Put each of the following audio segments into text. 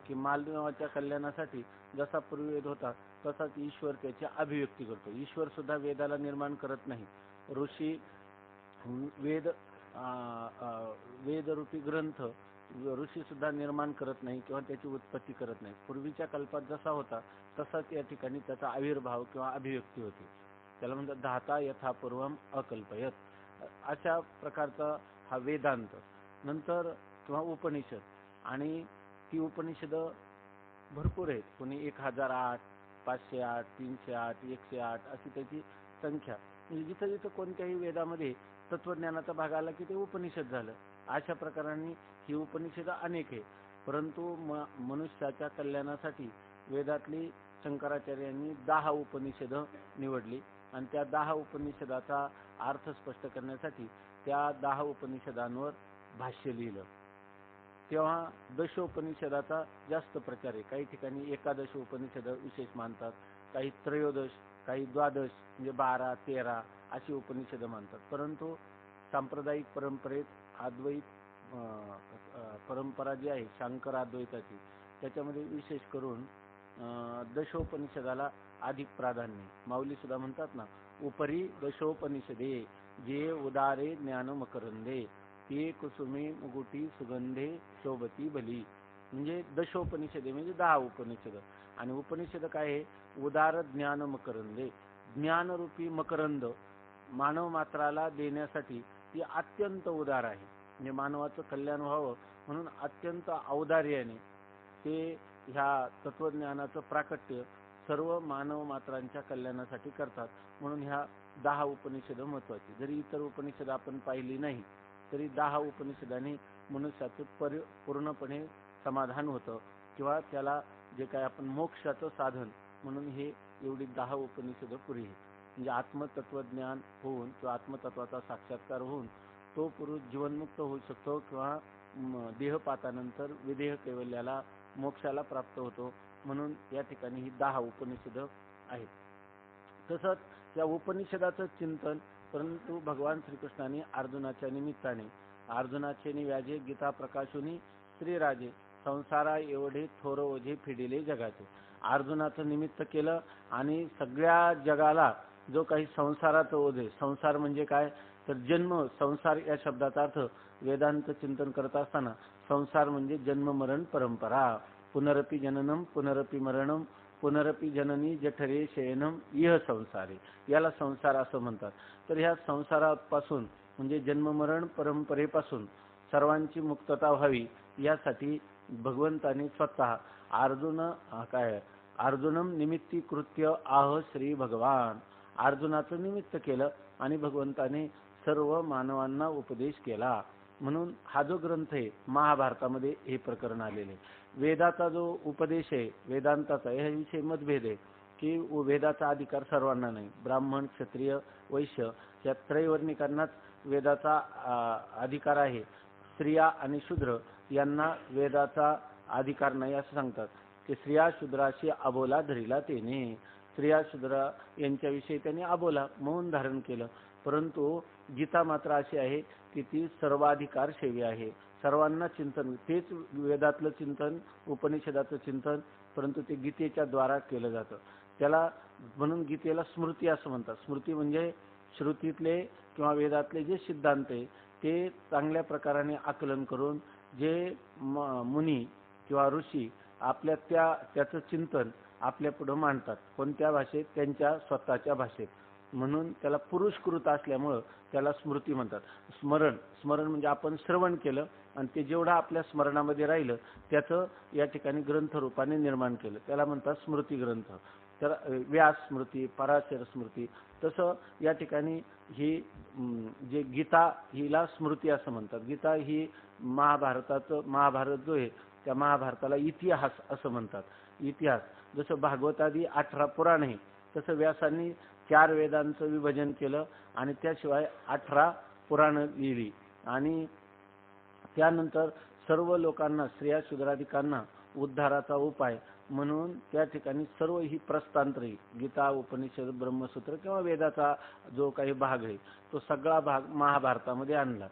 की मानवाच्या कल्याणासाठी जसा पूर्वी वेद होता तसाच ईश्वर त्याची अभिव्यक्ती करतो. ईश्वर सुद्धा वेदाला निर्माण करत नाही. ऋषी वेद वेदरूपी ग्रंथ ऋषी सुद्धा निर्माण करत नाही किंवा त्याची उत्पत्ती करत नाही. पूर्वीच्या कल्पात जसा होता तसाच या ठिकाणी त्याचा आविर्भाव किंवा अभिव्यक्ती होती. त्याला म्हणतात धाता यथा पूर्वम अकल्पयत. अशा प्रकारचा हा वेदांत. नंतर किंवा उपनिषद, आणि ती उपनिषद भरपूर आहेत. कोणी 1008, 508, 308, 108 अशी त्याची संख्या. म्हणजे जिथं जिथं कोणत्याही वेदामध्ये तत्वज्ञानाचा भाग आला की ते उपनिषद झालं. अशा प्रकाराने ही उपनिषद अनेक आहे. परंतु मनुष्याच्या कल्याणासाठी वेदातली शंकराचार्यांनी 10 उपनिषद निवडली आणि त्या 10 उपनिषदाचा अर्थ स्पष्ट करण्यासाठी त्या 10 उपनिषदांवर भाष्य लिहिलं. तेव्हा दशोपनिषदाचा जास्त प्रचार आहे. काही ठिकाणी एकादश उपनिषद विशेष मानतात, काही त्रयोदश, काही द्वादश म्हणजे 12, 13 अशी उपनिषद मानतात. परंतु सांप्रदायिक परंपरेत अद्वैत परंपरा जी आहे शंकराद्वैताची, त्याच्यामध्ये विशेष करून दशोपनिषदाला अधिक प्राधान्य. माऊली सुद्धा म्हणतात ना, उपरी दशोपनिषदे जे उदारे ज्ञान मकरंदे ते कुसुमे मुगुटी सुगंधे शोभती भली. म्हणजे दशोपनिषदे म्हणजे 10 उपनिषद. आणि उपनिषद काय आहे? उदार ज्ञान मकरंदे, ज्ञानरूपी मकरंद मानव मात्राला देण्यासाठी ती अत्यंत उदार आहे. म्हणजे मानवाचं कल्याण व्हावं म्हणून अत्यंत औदार्याने ते ह्या तत्वज्ञानाचं प्राकट्य सर्व मानव मात्रांच्या कल्याणासाठी करतात. म्हणून ह्या 10 उपनिषद महत्वाची. जरी इतर उपनिषद आपण पाहिली नाही तरी 10 उपनिषदांनी मनुष्याचं पूर्णपणे समाधान होतं किंवा त्याला जे काय आपण मोक्षाचं साधन म्हणून हे एवढी 10 उपनिषद पुरी आहे. म्हणजे आत्मतत्वज्ञान होऊन किंवा आत्मतत्वाचा साक्षात्कार होऊन तो पुरुष जीवनमुक्त होऊ शकतो किंवा देहपातानंतर विदेह कैवल्याला मोक्षाला प्राप्त होतो. म्हणून या ठिकाणी ही 10 उपनिषद आहेत. तसंच या उपनिषदाचं चिंतन परंतु भगवान श्रीकृष्णाने अर्जुनाच्या निमित्ताने अर्जुनाचे व्याजे गीता प्रकाशुनी श्रीराजे संसारा एवढे थोर ओझे फिडिले जगाचे. अर्जुनाचं निमित्त केलं आणि सगळ्या जगाला जो काही संसाराचं ओझे, संसार म्हणजे काय तर जन्म, संसार या शब्दाचा अर्थ वेदांत चिंतन करत असताना संसार म्हणजे जन्म मरण परंपरा. पुनरपि जननम पुनरपि मरणम पुनरपि जननी जठरे शयनम इह संसारे, याला संसार असं म्हणतात. तर ह्या संसारापासून म्हणजे जन्म मरण परंपरेपासून सर्वांची मुक्तता व्हावी यासाठी भगवंताने स्वतः अर्जुनम निमित्ती कृत्य आह श्री भगवान, अर्जुनाचं निमित्त केलं आणि भगवंताने सर्व मानवांना उपदेश केला. म्हणून हा जो ग्रंथ आहे महाभारतामध्ये हे प्रकरण आलेले. वेदाचा जो उपदेश आहे वेदांताचा याविषयी मतभेद आहे की वेदाचा अधिकार सर्वांना नाही. ब्राह्मण, क्षत्रिय, वैश्य या त्रैवर्णिकांनाच वेदाचा अधिकार आहे. स्त्रिया आणि शूद्र यांना वेदाचा अधिकार नाही असं सांगतात की स्त्रिया शूद्राशी अबोला धरिला तेने. स्त्रिया शूद्र यांच्याविषयी त्यांनी अबोला मौन धारण केलं. परंतु गीता मात्र अशी आहे की ती सर्वाधिकार सेवी आहे. सर्वांना चिंतन, तेच वेदातलं चिंतन, उपनिषदाचं चिंतन, परंतु ते गीतेच्या द्वारा केलं जातं. त्याला म्हणून गीतेला स्मृती असं म्हणतात. स्मृती म्हणजे श्रुतीतले किंवा वेदातले जे सिद्धांत आहे ते चांगल्या प्रकाराने आकलन करून जे मुनी किंवा ऋषी त्याचं चिंतन आपल्या पुढे मांडतात. कोणत्या भाषेत? त्यांच्या स्वतःच्या भाषेत. म्हणून त्याला पुरुषकृत असल्यामुळं त्याला स्मृती म्हणतात. स्मरण म्हणजे आपण श्रवण केलं आणि ते जेवढं आपल्या स्मरणामध्ये राहिलं त्याचं या ठिकाणी ग्रंथ रूपाने निर्माण केलं, त्याला म्हणतात स्मृती ग्रंथ. तर व्यास स्मृती, पराशर स्मृती, तसं या ठिकाणी ही जे गीता हिला स्मृती असं म्हणतात. गीता ही महाभारत जो आहे त्या महाभारताला इतिहास असं म्हणतात. इतिहास जसं भागवतादी 18 पुराण आहे तसं व्यासांनी 4 वेदांचं विभाजन केलं आणि त्याशिवाय 18 पुराणं लिहिली. आणि त्यानंतर सर्व लोकांना, स्त्रिया शूद्रादिकांना उद्धाराचा उपाय म्हणून त्या ठिकाणी सर्व ही प्रस्थांतरे गीता, उपनिषद, ब्रह्मसूत्र किंवा वेदाचा जो काही भाग आहे तो सगळा भाग महाभारतामध्ये आणला.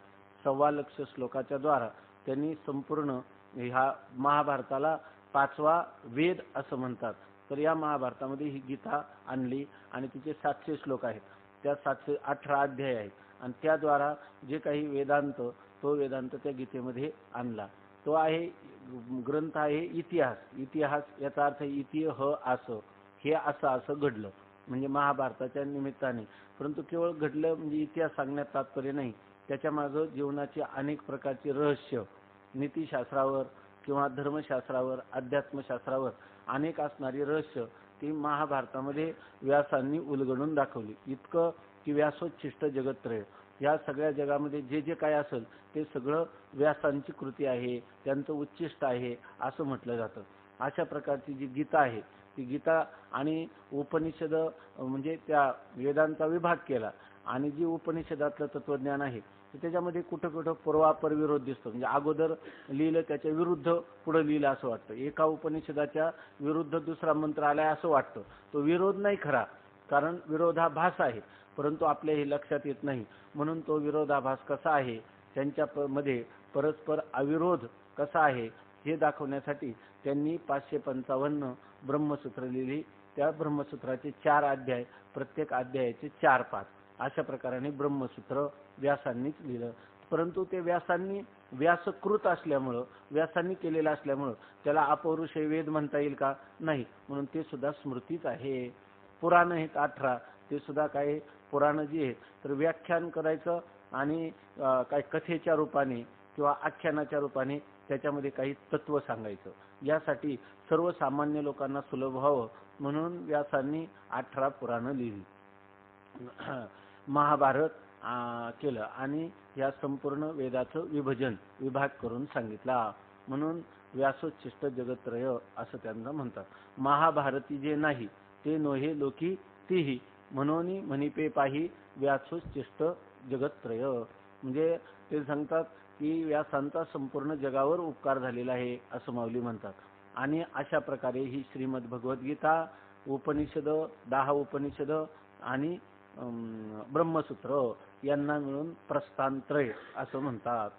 1.25 लाख श्लोकाच्या द्वारा त्यांनी संपूर्ण ह्या महाभारताला 5वा वेद असं म्हणतात. तर या महाभारतामध्ये ही गीता आणली आणि तिचे 700 श्लोक आहेत. त्या 718 अध्याय आहेत आणि त्याद्वारा जे काही वेदांत, तो वेदांत त्या गीतेमध्ये आणला. तो आहे ग्रंथ आहे इतिहास. इतिहास याचा अर्थ इतिह असं, हे असं घडलं म्हणजे महाभारताच्या निमित्ताने. परंतु केवळ घडलं म्हणजे इतिहास सांगण्यात तात्पर्य नाही. त्याच्या मागे जीवनाचे अनेक प्रकारचे रहस्य, नीतिशास्त्रावर किंवा धर्मशास्त्रावर, अध्यात्मशास्त्रावर अनेक असणारी रहस्य ती महाभारतामध्ये व्यासांनी उलगडून दाखवली. इतकं की व्यासोच्छिष्ट जगत्त्रय, या सगळ्या जगामध्ये जे जे काय असेल ते सगळं व्यासांची कृती आहे, त्यांचं उच्चिष्ट आहे असं म्हटलं जातं. अशा प्रकारची जी गीता आहे ती गीता आणि उपनिषद म्हणजे त्या वेदांचा विभाग केला आणि जी उपनिषदातलं तत्वज्ञान आहे त्याच्यामध्ये कुठं कुठं पूर्वापर विरोध दिसतो. म्हणजे अगोदर लिहिलं त्याच्या विरुद्ध पुढे लिहिलं असं वाटतं. एका उपनिषदाच्या विरुद्ध दुसरा मंत्र आलाय असं वाटतं. तो विरोध नाही खरा, कारण विरोधाभास आहे, परंतु आपल्या हे लक्षात येत नाही. म्हणून तो विरोधाभास कसा आहे, त्यांच्या मध्ये परस्पर अविरोध कसा आहे हे दाखवण्यासाठी त्यांनी 555 ब्रह्मसूत्र लिहिली. त्या ब्रह्मसूत्राचे 4 अध्याय, प्रत्येक अध्यायाचे 4 पाठ, अशा प्रकारे ब्रह्मसूत्र व्यासांनीच लिहिलं. परंतु ते व्यासांनी व्यासकृत असल्यामुळं, व्यासांनी केलेलं असल्यामुळं त्याला अपौरुषेय वेद म्हणता येईल का? नाही. म्हणून ते सुद्धा स्मृतीच आहे. पुराण आहेत 18, ते सुद्धा काय पुराण जी आहे तर व्याख्यान करायचं आणि काय कथेच्या रूपाने किंवा आख्यानाच्या रूपाने त्याच्यामध्ये काही तत्व सांगायचं. यासाठी सर्वसामान्य लोकांना सुलभ व्हावं म्हणून व्यासांनी 18 पुराणं लिहिली, महाभारत केलं आणि या संपूर्ण वेदाचं विभाग करून सांगितला. म्हणून व्यासोच्छिष्ट जगत्त्रय असं त्यांना म्हणतात. महाभारती जे नाही ते नोहे लोकी तीही, म्हणून म्हणिपे पाही व्यासोच्छिष्ट जगत्त्रय. म्हणजे ते सांगतात की व्यासांचा संपूर्ण जगावर उपकार झालेला आहे असं माऊली म्हणतात. आणि अशा प्रकारे ही श्रीमद भगवद्गीता, उपनिषद, 10 उपनिषद आणि ब्रह्मसूत्र यांना मिळून प्रस्थानत्रय असं म्हणतात.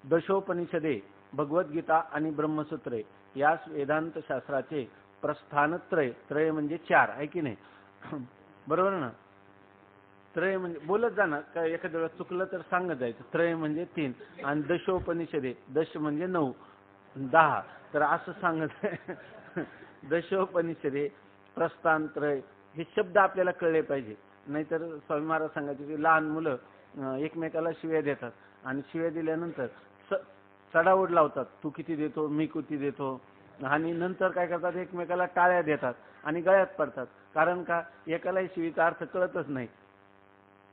दशोपनिषदे, भगवद्गीता आणि ब्रह्मसूत्रे यास वेदांत शास्त्राचे प्रस्थानत्रय, त्रय म्हणजे 4 आहे की नाही, बरोबर ना? त्रय म्हणजे बोलत जाणार, काय एखाद्या वेळेस चुकलं तर सांगत जायचं. त्रय म्हणजे 3 आणि दशोपनिषदे, दश म्हणजे 9, 10, तर असं सांगत दशोपनिषदे प्रस्थानत्रय हे शब्द आपल्याला कळले पाहिजे. नाहीतर स्वामी महाराज सांगायचे की लहान मुलं एकमेकाला शिव्या देतात आणि शिव्या दिल्यानंतर चढाओढ लावतात, तू किती देतो, मी किती देतो, आणि नंतर काय करतात, एकमेकाला टाळ्या देतात आणि गळ्यात पडतात. कारण का, एकालाही शिवीचा अर्थ कळतच नाही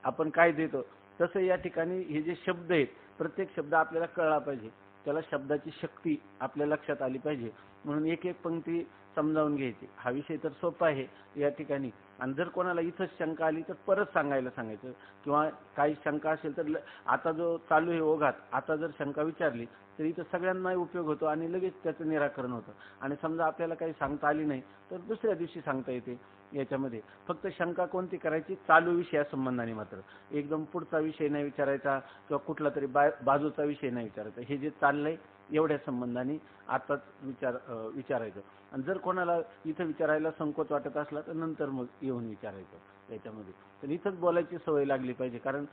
आपण काय देतो. तसं या ठिकाणी हे जे शब्द आहेत, प्रत्येक शब्द आपल्याला कळला पाहिजे, त्याला शब्दाची शक्ती आपल्या लक्षात आली पाहिजे. म्हणून एक एक पंक्ती समजावून घ्यायची. हा विषय तर सोपा आहे या ठिकाणी. आणि जर कोणाला इथंच शंका आली तर परत सांगायला सांगायचं, किंवा काही शंका असेल तर आता जो चालू आहे ओघात, आता जर शंका विचारली तर इथं सगळ्यांना उपयोग होतो आणि लगेच त्याचं निराकरण होतं. आणि समजा आपल्याला काही सांगता आली नाही तर दुसऱ्या दिवशी सांगता येते. याच्यामध्ये फक्त शंका कोणती करायची, चालू विषयासंबंधाने मात्र, एकदम पुढचा विषय नाही विचारायचा किंवा कुठला तरी बाजूचा विषय नाही विचारायचा. हे जे चाललंय एवढ्या संबंधाने आताच विचारायचं. आणि जर कोणाला इथं विचारायला संकोच वाटत असला तर नंतर मग येऊन विचारायचं याच्यामध्ये. तर इथंच बोलायची सवय लागली पाहिजे, कारण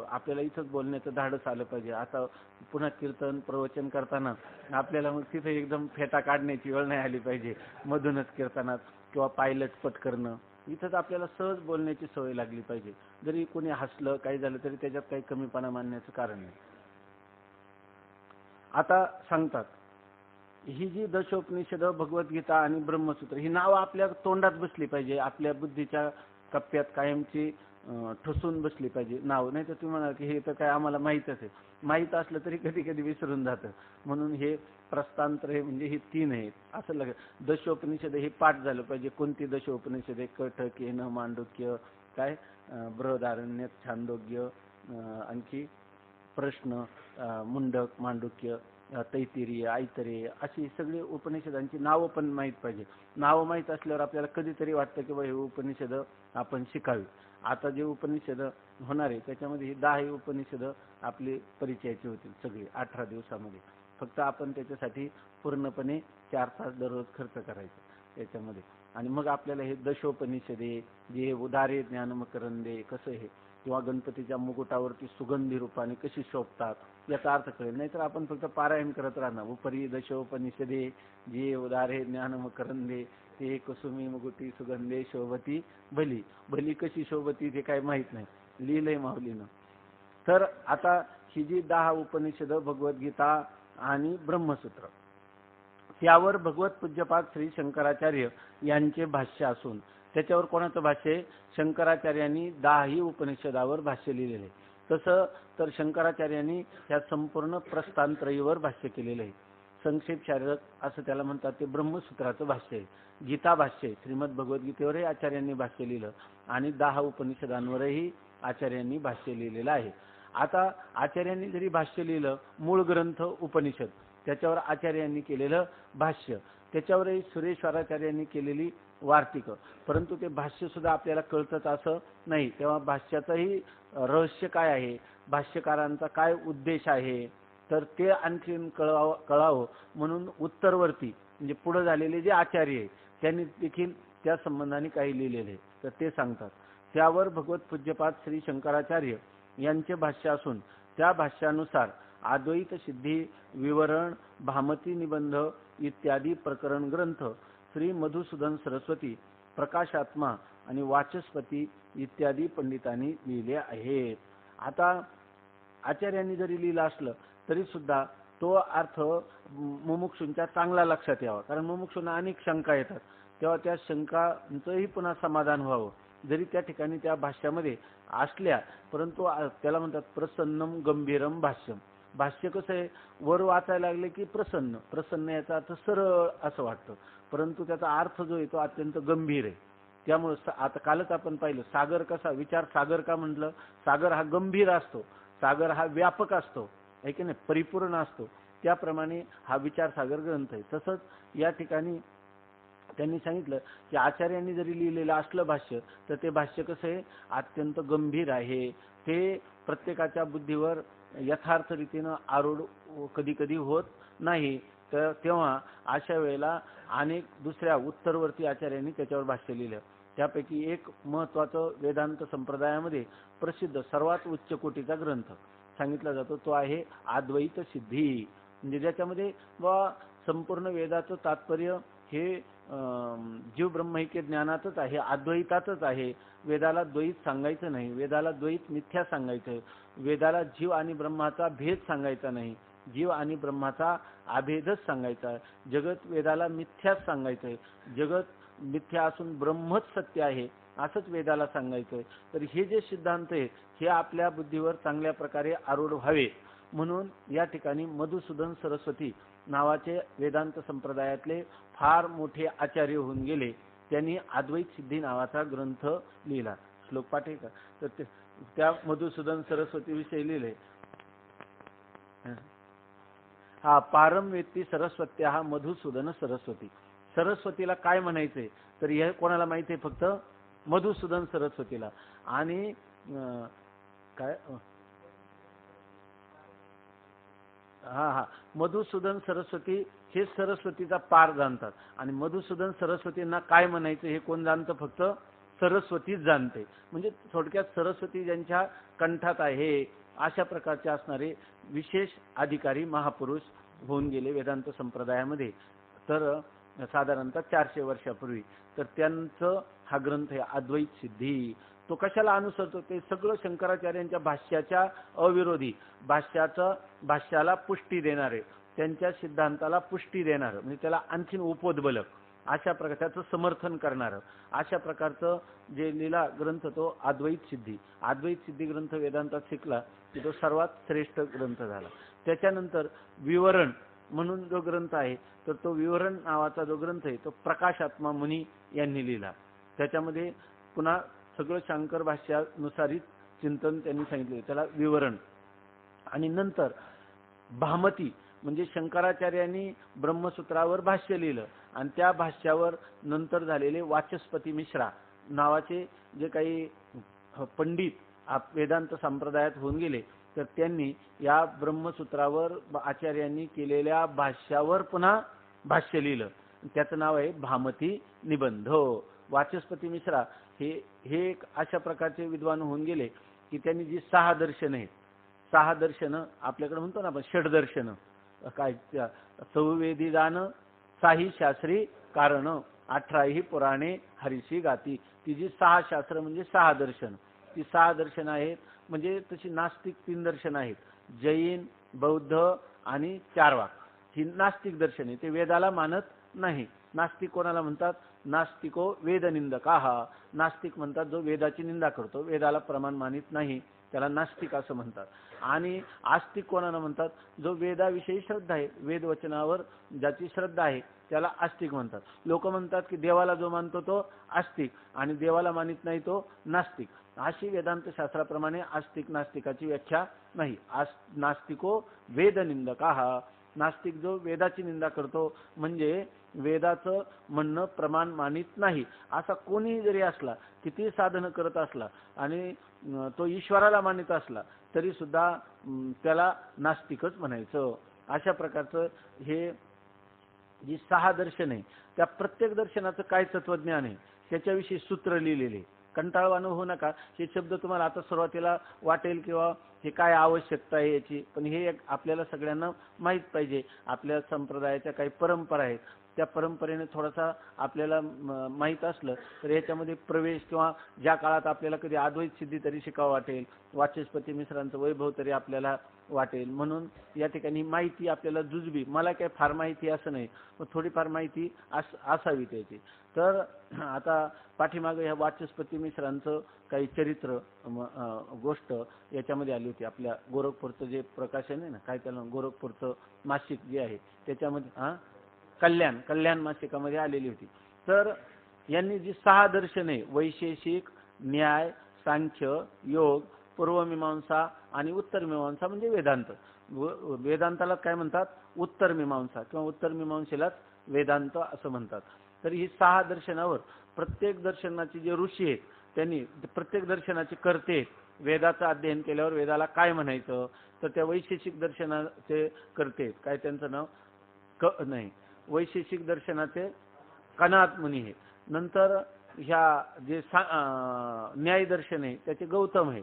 आपल्याला इथंच बोलण्याचं धाडस आलं पाहिजे. आता पुन्हा कीर्तन प्रवचन करताना आपल्याला मग तिथं एकदम फेटा काढण्याची वेळ नाही आली पाहिजे मधूनच कीर्तनात, किंवा पायलट पट करणं. इथंच आपल्याला सहज बोलण्याची सवय लागली पाहिजे. जरी कोणी हसलं काही झालं तरी त्याच्यात काही कमीपणा मानण्याचं कारण नाही. आता सांगतात ही जी दशोपनिषद, भगवद्गीता आणि ब्रह्मसूत्र ही नावं आपल्या तोंडात बसली पाहिजे, आपल्या बुद्धीच्या कप्प्यात कायमची ठसून बसली पाहिजे नाव. नाही तर तुम्ही म्हणाल की हे तर काय आम्हाला माहीतच आहे. माहीत असलं तरी कधी कधी विसरून जातं. म्हणून हे प्रस्थानत्रय म्हणजे हे 3 आहेत असं दशोपनिषद हे पाठ झालं पाहिजे. कोणती दशोपनिषद आहे, कठ, केन, मांडुक्य, काय बृहदारण्यक, छांदोग्य, आणखी प्रश्न, मुंडक, मांडुक्य, तैतिरीय, ऐतरेय, अशी सगळी उपनिषदांची नावं पण माहीत पाहिजे. नावं माहीत असल्यावर आपल्याला कधीतरी वाटतं की बा हे उपनिषद आपण शिकावी. आता जे उपनिषद होणार आहे त्याच्यामध्ये ही 10 उपनिषद आपली परिचयाची होतील सगळी 18 दिवसामध्ये. फक्त आपण त्याच्यासाठी पूर्णपणे 4 तास दररोज खर्च करायचा त्याच्यामध्ये. आणि मग आपल्याला हे दशोपनिषदे, जे उदारे ज्ञानमकरंदे कसं हे, किंवा गणपतीच्या मुकुटावरती सुगंधी रूपाने कशी शोभतात याचा अर्थ कळेल. नाहीतर आपण फक्त पारायण करत राहणार. उपरी दशोपनिषदे जे उदारे ज्ञानमकरंदे ते कुसुमी मुकुटी सुगंधे शोभती भली. भली कशी शोभती ते काही माहित नाही, लिहिलंय माऊलीनं. तर आता ही जी 10 उपनिषद, भगवद्गीता आणि ब्रह्मसूत्र, त्यावर भगवत पूज्यपाद श्री शंकराचार्य यांचे भाष्य असून त्याच्यावर कोणाचं भाष्य आहे? शंकराचार्यांनी 10ही उपनिषदावर भाष्य लिहिलेले. तसं तर शंकराचार्यांनी ह्या संपूर्ण प्रस्थानत्रयीवर भाष्य केलेलं आहे. संक्षेप शारद असं त्याला म्हणतात, ते ब्रह्मसूत्राचं भाष्य आहे. गीता भाष्य आहे, श्रीमद भगवद्गीतेवरही आचार्यांनी भाष्य लिहिलं आणि 10 उपनिषदांवरही आचार्यांनी भाष्य लिहिलेलं आहे. आता आचार्यांनी जरी भाष्य लिहिलं, मूळ ग्रंथ उपनिषद त्याच्यावर आचार्यांनी केलेलं भाष्य, त्याच्यावरही सुरेश्वराचार्यांनी केलेली वार्तिक, परंतु ते भाष्य सुद्धा आपल्याला कळतच असं नाही. तेव्हा भाष्याचंही रहस्य काय आहे, भाष्यकारांचा काय उद्देश आहे, तर ते आणखीन कळावं म्हणून उत्तरवर्ती म्हणजे पुढे झालेले जे आचार्य आहे त्यांनी देखील त्या संबंधाने काही लिहिलेले तर ते सांगतात. त्यावर भगवत पूज्यपाद श्री शंकराचार्य यांचे भाष्य असून त्या भाष्यानुसार अद्वैत सिद्धी विवरण, भामती निबंध इत्यादी प्रकरण ग्रंथ श्री मधुसूदन सरस्वती, प्रकाशात्मा आणि वाचस्पती इत्यादी पंडितांनी लिहिले आहेत. आता आचार्यांनी जरी लिहिलं असलं तरी सुद्धा तो अर्थ मुमुक्षूंच्या चांगला लक्षात यावा, कारण मुमुक्षूंना अनेक शंका येतात, तेव्हा त्या शंकांचंही पुन्हा समाधान व्हावं. जरी त्या ठिकाणी त्या भाष्यामध्ये असल्या, परंतु त्याला म्हणतात प्रसन्नम गंभीरम भाष्यम. भाष्य कसं आहे, वर वाचायला लागले की प्रसन्न, प्रसन्न याचा अर्थ सरळ असं वाटतं, परंतु त्याचा अर्थ जो आहे तो अत्यंत गंभीर आहे. त्यामुळे आता कालच आपण पाहिलं, सागर कसा, विचार सागर का म्हटलं, सागर हा गंभीर असतो, सागर हा व्यापक असतो, आहे की नाही, परिपूर्ण असतो. त्याप्रमाणे हा विचार सागर ग्रंथ आहे. तसंच या ठिकाणी त्यांनी सांगितलं की आचार्यांनी जरी लिहिलेलं असलं भाष्य, तर ते भाष्य कसं आहे, अत्यंत गंभीर आहे. ते प्रत्येकाच्या बुद्धीवर यथार्थ रीतीनं आरूढ कधी कधी होत नाही. तर तेव्हा अशा वेळेला अनेक दुसऱ्या उत्तरवर्ती आचार्यांनी त्याच्यावर भाष्य लिहिलं. त्यापैकी एक महत्वाचं वेदांत संप्रदायामध्ये प्रसिद्ध सर्वात उच्च कोटीचा ग्रंथ सांगितला जातो, तो आहे अद्वैत सिद्धी. म्हणजे ज्याच्यामध्ये संपूर्ण वेदाचं तात्पर्य हे जीव ब्रह्मैक्य ज्ञानातच आहे, अद्वैतातच आहे. वेदाला द्वैत सांगायचं नाही, वेदाला द्वैत मिथ्या सांगायचं, वेदाला जीव आणि ब्रह्माचा भेद सांगायचा नाही, जीव आणि ब्रह्माचा अभेदच सांगायचा. जगत वेदाला मिथ्याच सांगायचंय, जगत मिथ्या असून ब्रह्मच सत्य आहे असंच वेदाला सांगायचंय. तर हे जे सिद्धांत आहे हे आपल्या बुद्धीवर चांगल्या प्रकारे आरूढ व्हावे म्हणून या ठिकाणी मधुसूदन सरस्वती नावाचे वेदांत संप्रदायातले फार मोठे आचार्य होऊन गेले, त्यांनी अद्वैत सिद्धी नावाचा ग्रंथ लिहिला. श्लोक पाठ आहे का, तर त्या मधुसूदन सरस्वती विषयी लिहिले. हा पारम वेत्ती सरस्वत्या हा मधुसूदन सरस्वती. सरस्वतीला काय म्हणायचंय तर हे कोणाला माहिती आहे, फक्त मधुसूदन सरस्वतीला. आणि काय हा मधुसूदन सरस्वती हे सरस्वतीचा पार जाणतात, आणि मधुसूदन सरस्वतींना काय म्हणायचं हे कोण जाणतं, फक्त सरस्वतीच जाणते. म्हणजे थोडक्यात सरस्वती ज्यांच्या कंठात आहे अशा प्रकारचे असणारे विशेष अधिकारी महापुरुष होऊन गेले वेदांत संप्रदायामध्ये. तर साधारणतः 400 वर्षापूर्वी तर त्यांचं हा ग्रंथ आहे अद्वैत सिद्धी. तो कशाला अनुसरतो, ते सगळं शंकराचार्यांच्या भाष्याच्या अविरोधी, भाष्याला पुष्टी देणारे, त्यांच्या सिद्धांताला पुष्टी देणार, म्हणजे त्याला आणखीन उपोद्बलक अशा प्रकारचं समर्थन करणार अशा प्रकारचं जे लीला ग्रंथ तो अद्वैत सिद्धी. अद्वैत सिद्धी ग्रंथ वेदांतात शिकला की तो सर्वात श्रेष्ठ ग्रंथ झाला. त्याच्यानंतर विवरण म्हणून जो ग्रंथ आहे तर तो विवरण नावाचा जो ग्रंथ आहे तो प्रकाशात्मा मुनी यांनी लिहिला. त्याच्यामध्ये पुन्हा सगळं शंकर भाष्यानुसारित चिंतन त्यांनी सांगितले, त्याला विवरण. आणि नंतर भामती म्हणजे शंकराचार्यांनी ब्रह्मसूत्रावर भाष्य लिहिलं आणि त्या भाष्यावर नंतर झालेले वाचस्पती मिश्रा नावाचे जे काही पंडित वेदांत संप्रदायात होऊन गेले तर त्यांनी या ब्रह्मसूत्रावर आचार्यांनी केलेल्या भाष्यावर पुन्हा भाष्य लिहिलं. त्याचं नाव आहे भामती निबंध. वाचस्पती मिश्रा हे एक अशा प्रकारचे विद्वान होऊन गेले की त्यांनी जी 6 दर्शन आहेत, 6 दर्शन आपल्याकडे म्हणतो ना आपण षडदर्शन, काय चौवेदी दान, 6 शास्त्री कारण, 18 पुराणे हरीशी गाती. ती जी 6 शास्त्र म्हणजे 6 दर्शन, ती 6 दर्शन आहेत. म्हणजे तशी नास्तिक 3 दर्शन आहेत, जैन, बौद्ध आणि चारवाक. ही नास्तिक दर्शन आहे, ते वेदाला मानत नाही. नास्तिक कोणाला म्हणतात? नास्तिको वेदनिंदकाः. नास्तिक म्हणतात जो वेदाची निंदा करतो, वेदाला प्रमाण मानित नाही, त्याला नास्तिक असं म्हणतात. आणि आस्तिक कोणाला म्हणतात? जो वेदाविषयी श्रद्धा आहे, वेदवचनावर ज्याची श्रद्धा आहे त्याला आस्तिक म्हणतात. लोक म्हणतात की देवाला जो मानतो तो आस्तिक आणि देवाला मानित नाही तो नास्तिक. अशी वेदांत शास्त्राप्रमाणे आस्तिक नास्तिकाची व्याख्या नाही. नास्तिको वेदनिंदकाः. नास्तिक जो वेदाची निंदा करतो, म्हणजे वेदाचं म्हणणं प्रमाण मानित नाही, असा कोणीही जरी असला, किती साधन करत असला आणि तो ईश्वराला मानित असला तरी सुद्धा त्याला नास्तिकच म्हणायचं. अशा प्रकारचं हे जी 6 दर्शन आहे, त्या प्रत्येक दर्शनाचं काय तत्वज्ञान आहे त्याच्याविषयी सूत्र लिहिलेले. कंटाळवाणं होऊ नका. हे शब्द तुम्हाला आता सुरुवातीला वाटेल किंवा हे काय आवश्यकता आहे याची, पण हे आपल्याला सगळ्यांना माहीत पाहिजे. आपल्या संप्रदायाच्या काही परंपरा आहेत, त्या परंपरेने थोडासा आपल्याला माहीत असलं तर याच्यामध्ये प्रवेश, किंवा ज्या काळात आपल्याला कधी अद्वैत सिद्धी तरी शिकावं वाटेल, वाचस्पती मिश्रांचं वैभव तरी आपल्याला वाटेल, म्हणून या ठिकाणी माहिती आपल्याला जुजबी. मला काय फार माहिती असं नाही, पण थोडीफार माहिती असावी त्याची. तर आता पाठीमागे ह्या वाचस्पती मिश्रांचं काही चरित्र गोष्ट याच्यामध्ये आली होती. आपल्या गोरखपूरचं जे प्रकाशन आहे ना, काय त्याला गोरखपूरचं मासिक जे आहे त्याच्यामध्ये कल्याण मासिकामध्ये आलेली होती. तर यांनी जी 6 दर्शने, वैशेषिक, न्याय, सांख्य, योग, पूर्वमीमांसा आणि उत्तरमीमांसा म्हणजे वेदांत. वेदांताला काय म्हणतात? उत्तरमीमांसा, किंवा उत्तरमीमांसेलाच वेदांत असं म्हणतात. तर ही 6 दर्शनावर प्रत्येक दर्शनाचे जे ऋषी आहेत त्यांनी प्रत्येक दर्शनाचे कर्ते, वेदाचं अध्ययन केल्यावर वेदाला काय म्हणायचं, तर त्या वैशेषिक दर्शनाचे कर्ते काय, त्यांचं नाव वैशेषिक दर्शनाचे कनाद मुनी आहे. नंतर ह्या जे न्याय दर्शन आहे त्याचे गौतम आहे,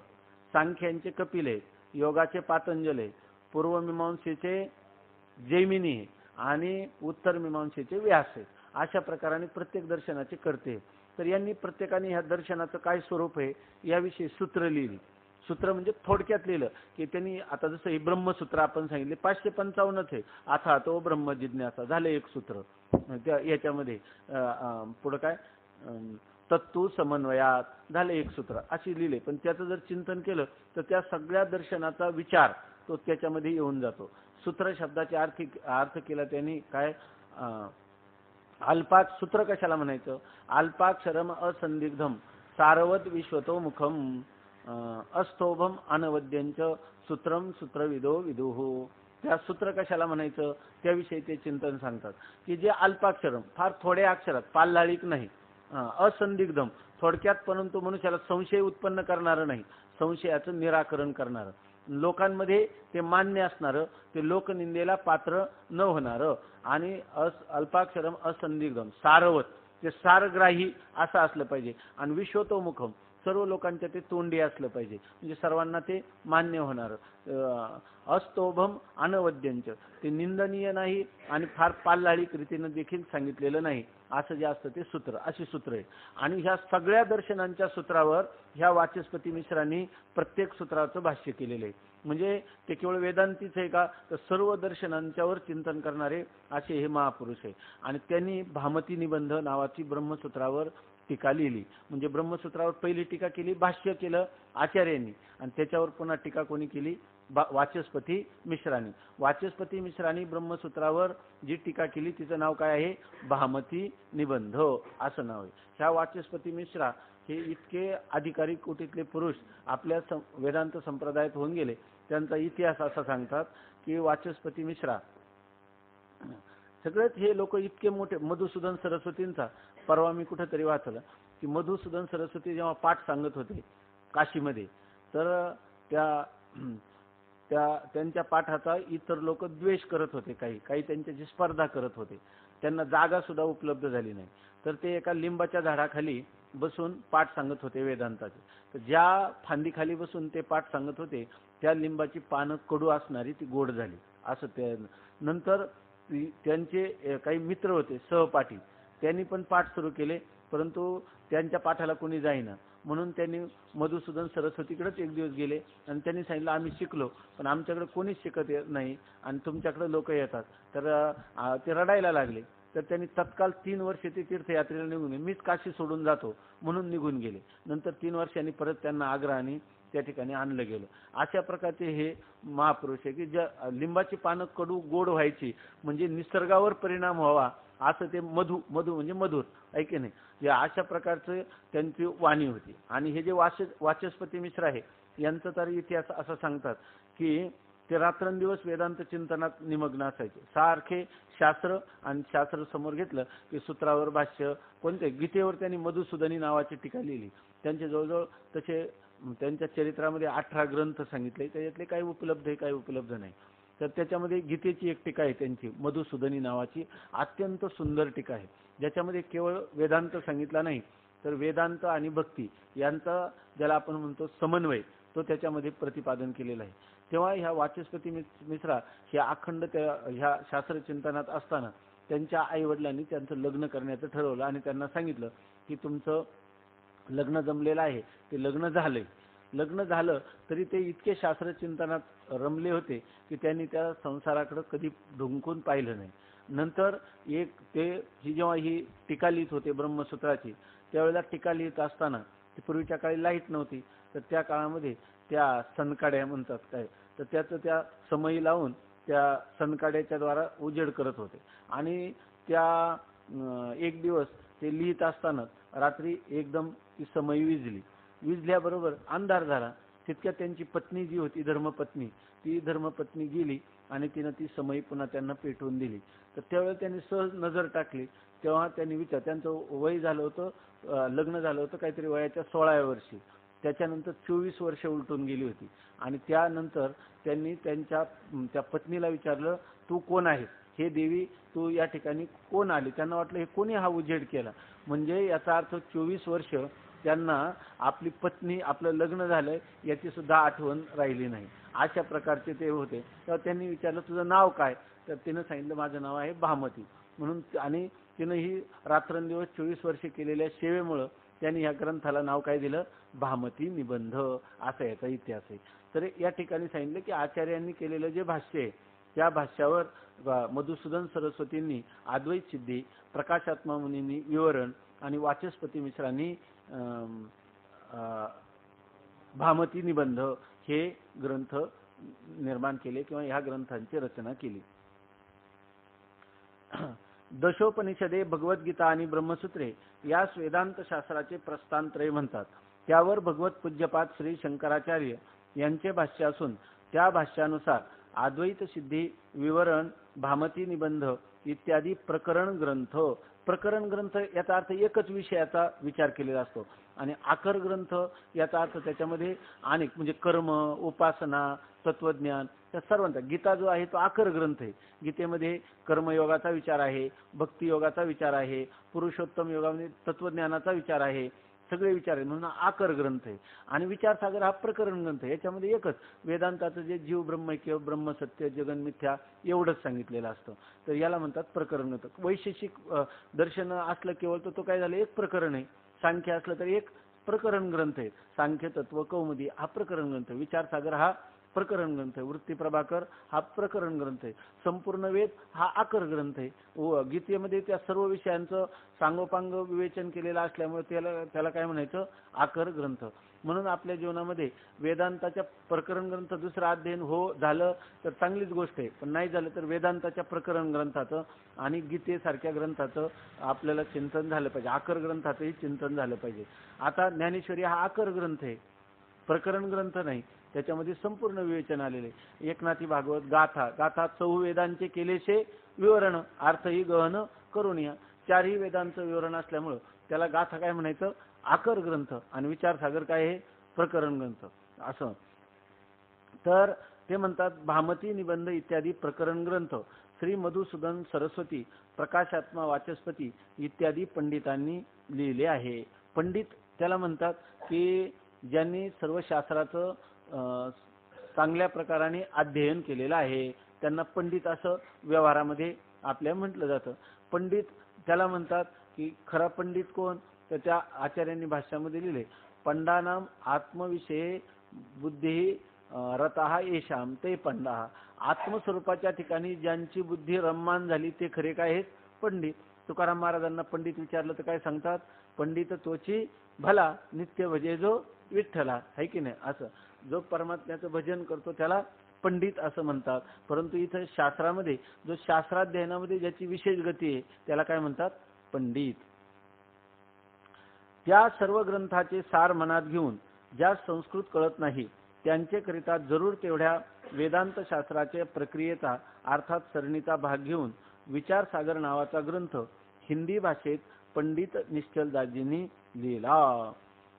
सांख्यांचे कपिल आहे, योगाचे पातंजल आहे, पूर्वमीमांसेचे जैमिनी आहे आणि उत्तरमीमांसेचे व्यास आहे. अशा प्रकाराने प्रत्येक दर्शनाचे कर्ते. तर यांनी प्रत्येकाने ह्या दर्शनाचं काय स्वरूप आहे याविषयी सूत्र लिहिली. सूत्र म्हणजे थोडक्यात लिहिलं की त्यांनी, आता जसं हे ब्रह्मसूत्र आपण सांगितले 555च आहे. अथा तो ब्रह्म जिज्ञासा झालं एक सूत्र. याच्यामध्ये पुढं काय तत्व समन्वयात झालं एक सूत्र, अशी लिहिले. पण त्याचं जर चिंतन केलं तर त्या सगळ्या दर्शनाचा विचार तो त्याच्यामध्ये येऊन जातो. सूत्र शब्दाचे अर्थ केला त्यांनी काय, अल्पाक सूत्र कशाला म्हणायचं? अल्पाक्षरम असंदिग्धम सारवत विश्वतो मुखम अस्तोभम अनवद्यंच सूत्रम सूत्रविदो विदुः. त्या सूत्र कशाला म्हणायचं त्याविषयी ते चिंतन सांगतात की जे अल्पाक्षरम, फार थोड्या अक्षरात, पाल्लाळिक नाही, असंदिग्धम थोडक्यात, परंतु मनुष्याला संशय उत्पन्न करणारं नाही, संशयाचं निराकरण करणारं, लोकांमध्ये ते मान्य असणारं, ते लोकनिंदेला पात्र न होणारं, आणि अल्पाक्षरम असंदिग्धम सारवत, ते सारग्राही असं असलं पाहिजे, आणि विश्वतोमुखम सर्व लोकांच्या ते तोंडी असलं पाहिजे, म्हणजे सर्वांना ते मान्य होणार. अस्तोभम अनवद्यंच, ते निंदनीय नाही आणि फार पाल्लाळिक रीतीनं देखील सांगितलेलं नाही, असं जे असतं ते सूत्र, अशी सूत्र आहे. आणि ह्या सगळ्या दर्शनांच्या सूत्रावर ह्या वाचस्पती मिश्रांनी प्रत्येक सूत्राचं भाष्य केलेलं आहे. म्हणजे ते केवळ वेदांतीच आहे का, तर सर्व दर्शनांच्यावर चिंतन करणारे असे हे महापुरुष आहे. आणि त्यांनी भामती निबंध नावाची ब्रह्मसूत्रावर टीका लिहिली. म्हणजे ब्रह्मसूत्रावर पहिली टीका केली, भाष्य केलं आचार्यांनी, आणि त्याच्यावर पुन्हा टीका कोणी केली? वाचस्पती मिश्रांनी. वाचस्पती मिश्रांनी ब्रह्मसूत्रावर जी टीका केली तिचं नाव काय आहे? भामती निबंध असं नाव आहे. ह्या वाचस्पती मिश्रा हे इतके अधिकारी कोटीतले पुरुष आपल्या वेदांत संप्रदायात होऊन गेले. त्यांचा इतिहास असा सांगतात की वाचस्पती मिश्रा सगळेच हे लोक इतके मोठे, मधुसूदन सरस्वतींचा परवा मी कुठेतरी वाचलं की मधुसूदन सरस्वती जेव्हा पाठ सांगत होते काशीमध्ये, तर त्या त्यांच्या पाठाचा इतर लोक द्वेष करत होते, काही त्यांच्याशी स्पर्धा करत होते. त्यांना जागा सुद्धा उपलब्ध झाली नाही. तर ते एका लिंबाच्या झाडाखाली बसून पाठ सांगत होते वेदांताचे. तर ज्या फांदीखाली बसून ते पाठ सांगत होते त्या लिंबाची पानं कडू असणारी ती गोड झाली. असं ते नंतर त्यांचे काही मित्र होते सहपाठी, त्यांनी पण पाठ सुरू केले, परंतु त्यांच्या पाठाला कोणी जाईना. म्हणून त्यांनी मधुसूदन सरस्वतीकडेच एक दिवस गेले आणि त्यांनी सांगितलं आम्ही शिकलो पण आमच्याकडे कोणीच शिकत नाही आणि तुमच्याकडे लोक येतात. तर ते रडायला लागले. तर त्यांनी तत्काल 3 वर्ष ते तीर्थयात्रेला निघून गेले. मीच काशी सोडून जातो म्हणून निघून गेले. नंतर 3 वर्षांनी परत त्यांना आग्रहाने त्या ठिकाणी आणलं गेलं. अशा प्रकारचे हे महापुरुष आहे की ज्या लिंबाची पानं कडू गोड व्हायची म्हणजे निसर्गावर परिणाम व्हावा असं ते मधु म्हणजे मधुर ऐके नाही. या अशा प्रकारचे त्यांची वाणी होती. आणि हे जे वाचस्पती मिश्र आहे यांचं तर इतिहास असं सांगतात की ते रात्रंदिवस वेदांत चिंतनात निमग्न असायचे. सारखे शास्त्र आणि शास्त्र समोर घेतलं की सूत्रावर भाष्य कोणते गीतेवर त्यांनी मधुसूदनी नावाची टीका लिहिली. त्यांचे जवळजवळ तसे त्यांच्या चरित्रामध्ये 18 ग्रंथ सांगितले, त्याच्यातले काही उपलब्ध आहे काही उपलब्ध नाही. तर त्याच्यामध्ये गीतेची एक टीका आहे त्यांची मधुसूदनी नावाची, अत्यंत सुंदर टीका आहे ज्याच्यामध्ये केवळ वेदांत सांगितला नाही तर वेदांत आणि भक्ती यांचा ज्याला आपण म्हणतो समन्वय तो त्याच्यामध्ये प्रतिपादन केलेला आहे. तेव्हा ह्या वाचस्पती मिश्रा ह्या अखंड ह्या शास्त्रचिंतनात असताना त्यांच्या आई वडिलांनी त्यांचं लग्न करण्याचं ठरवलं आणि त्यांना सांगितलं की तुमचं लग्न जमलेलं आहे, ते लग्न झालं तरी ते इतके शास्त्रचिंतनात रमले होते की त्यांनी त्या संसाराकडे कधी ढुंकून पाहिलं नाही. नंतर ही जेव्हा ही टीका लिहित होते ब्रह्मसूत्राची त्यावेळेला टीका लिहित असताना पूर्वीच्या काळी लाईट नव्हती, तर त्या काळामध्ये त्या सनकाड्या म्हणतात काय, तर त्याचं त्या समयी लावून त्या सनकाड्याच्या द्वारा उजेड करत होते. आणि त्या एक दिवस ते लिहित असताना रात्री एकदम ती समयी विजल्याबरोबर अंधार झाला. तितक्या त्यांची पत्नी जी होती धर्मपत्नी, ती धर्मपत्नी गेली आणि तिनं ती समयी पुन्हा त्यांना पेटवून दिली. तर त्यावेळेला त्यांनी सहज नजर टाकली तेव्हा त्यांनी त्यांचं वय झालं होतं, लग्न झालं होतं काहीतरी वयाच्या 16व्या वर्षी. त्याच्यानंतर 24 वर्ष उलटून गेली होती. आणि त्यानंतर त्यांनी त्या पत्नीला विचारलं तू कोण आहेस, हे देवी तू या ठिकाणी कोण आली. त्यांना वाटलं हे कोणी हा उजेड केला. म्हणजे याचा अर्थ 24 वर्ष त्यांना आपली पत्नी आपलं लग्न झालंय याची सुद्धा आठवण राहिली नाही. अशा प्रकारचे ते होते. तेव्हा त्यांनी विचारलं तुझं नाव काय, तर तिनं सांगितलं माझं नाव आहे भामती म्हणून. आणि तिनं ही रात्रंदिवस 24 वर्ष केलेल्या सेवेमुळं त्यांनी या ग्रंथाला नाव काय दिलं, भामती निबंध असा याचा इतिहास आहे. तर या ठिकाणी सांगितलं की आचार्यांनी केलेलं जे भाष्य आहे त्या भाष्यावर मधुसूदन सरस्वतींनी अद्वैत सिद्धी, प्रकाशात्मा मुनींनी विवरण आणि वाचस्पती मिश्रांनी भामती निबंध हे ग्रंथ निर्माण केले किंवा ह्या ग्रंथांची रचना केली. दशोपनिषदे, भगवद्गीता आणि ब्रह्मसूत्रे यास वेदांत शास्त्राचे प्रस्थानत्रय म्हणतात. त्यावर भगवत पूज्यपाद श्री शंकराचार्य यांचे भाष्य असून त्या भाष्यानुसार अद्वैत सिद्धी, विवरण, भामती निबंध इत्यादी प्रकरण ग्रंथ याचा अर्थ एकच विषयाचा विचार केलेला असतो. आणि आकर ग्रंथ याचा अर्थ त्याच्यामध्ये अनेक म्हणजे कर्म, उपासना, तत्वज्ञान या सर्वांचा. गीता जो आहे तो आकर ग्रंथ आहे. गीतेमध्ये कर्मयोगाचा विचार आहे, भक्ती योगाचा विचार आहे, पुरुषोत्तम योगामध्ये तत्वज्ञानाचा विचार आहे, सगळे विचार आहे म्हणून आकर ग्रंथ आहे. आणि विचारसागर हा प्रकरण ग्रंथ आहे. याच्यामध्ये एकच वेदांताचं जे जीव ब्रह्मैक्य, ब्रह्मसत्य, जगन मिथ्या एवढंच सांगितलेलं असतं. तर याला म्हणतात प्रकरण ग्रंथ. वैशेषिक दर्शन असलं केवळ तर तो काय झालं एक प्रकरण आहे. सांख्य असलं तर एक प्रकरण ग्रंथ आहे. सांख्य तत्व कौमुदी हा प्रकरण ग्रंथ, विचारसागर हा प्रकरण ग्रंथ आहे, वृत्ती प्रभाकर हा प्रकरण ग्रंथ आहे, संपूर्ण वेद हा आकर ग्रंथ आहे. गीतेमध्ये त्या सर्व विषयांचं सांगोपांग विवेचन केलेलं असल्यामुळे त्याला काय म्हणायचं, आकर ग्रंथ. म्हणून आपल्या जीवनामध्ये वेदांताच्या प्रकरण ग्रंथ दुसरं अध्ययन झालं तर चांगलीच गोष्ट आहे, पण नाही झालं तर वेदांताच्या प्रकरण ग्रंथाचं आणि गीतेसारख्या ग्रंथाचं आपल्याला चिंतन झालं पाहिजे. आकर ग्रंथाचंही चिंतन झालं पाहिजे. आता ज्ञानेश्वरी हा आकर ग्रंथ आहे, प्रकरण ग्रंथ नाही. त्याच्यामध्ये संपूर्ण विवेचन आलेले. एकनाथी भागवत, गाथा चौवेदांचे केलेशे विवरण, अर्थही गहन करुणिया, चारही वेदांचं विवरण असल्यामुळं त्याला गाथा काय म्हणायचं, आकर ग्रंथ. आणि विचारसागर काय आहे, प्रकरण ग्रंथ असं. तर ते म्हणतात भामती निबंध इत्यादी प्रकरण ग्रंथ श्री मधुसूदन सरस्वती प्रकाशात्मा वाचस्पती इत्यादी पंडितांनी लिहिले आहे. पंडित त्याला म्हणतात की ज्यांनी सर्व शास्त्राचं चांगल्या प्रकाराने अध्ययन केलेलं आहे त्यांना पंडित असं व्यवहारामध्ये आपल्या म्हटलं जातं. पंडित त्याला म्हणतात की खरा पंडित कोण, तर त्या आचार्यांनी भाष्यामध्ये लिहिले पंडानाम आत्मविषये बुद्धी रतः येशाम ते पंडा. आत्मस्वरूपाच्या ठिकाणी ज्यांची बुद्धी रममान झाली ते खरे काय आहेत पंडित. तुकाराम महाराजांना पंडित विचारलं तर काय सांगतात, पंडित तोची भला नित्य भजे जो विठ्ठला, है की नाही. असं जो परमात्म्याचं भजन करतो त्याला पंडित असं म्हणतात. परंतु इथं शास्त्रामध्ये जो शास्त्राध्ययनामध्ये ज्याची विशेष गती आहे त्याला काय म्हणतात पंडित. त्या सर्व ग्रंथाचे सार मनात घेऊन ज्या संस्कृत कळत नाही त्यांचेकरिता जरूर तेवढ्या वेदांत शास्त्राच्या प्रक्रियेचा अर्थात सरणीचा भाग घेऊन विचार सागर नावाचा ग्रंथ हिंदी भाषेत पंडित निश्चलदासजींनी लिहिला.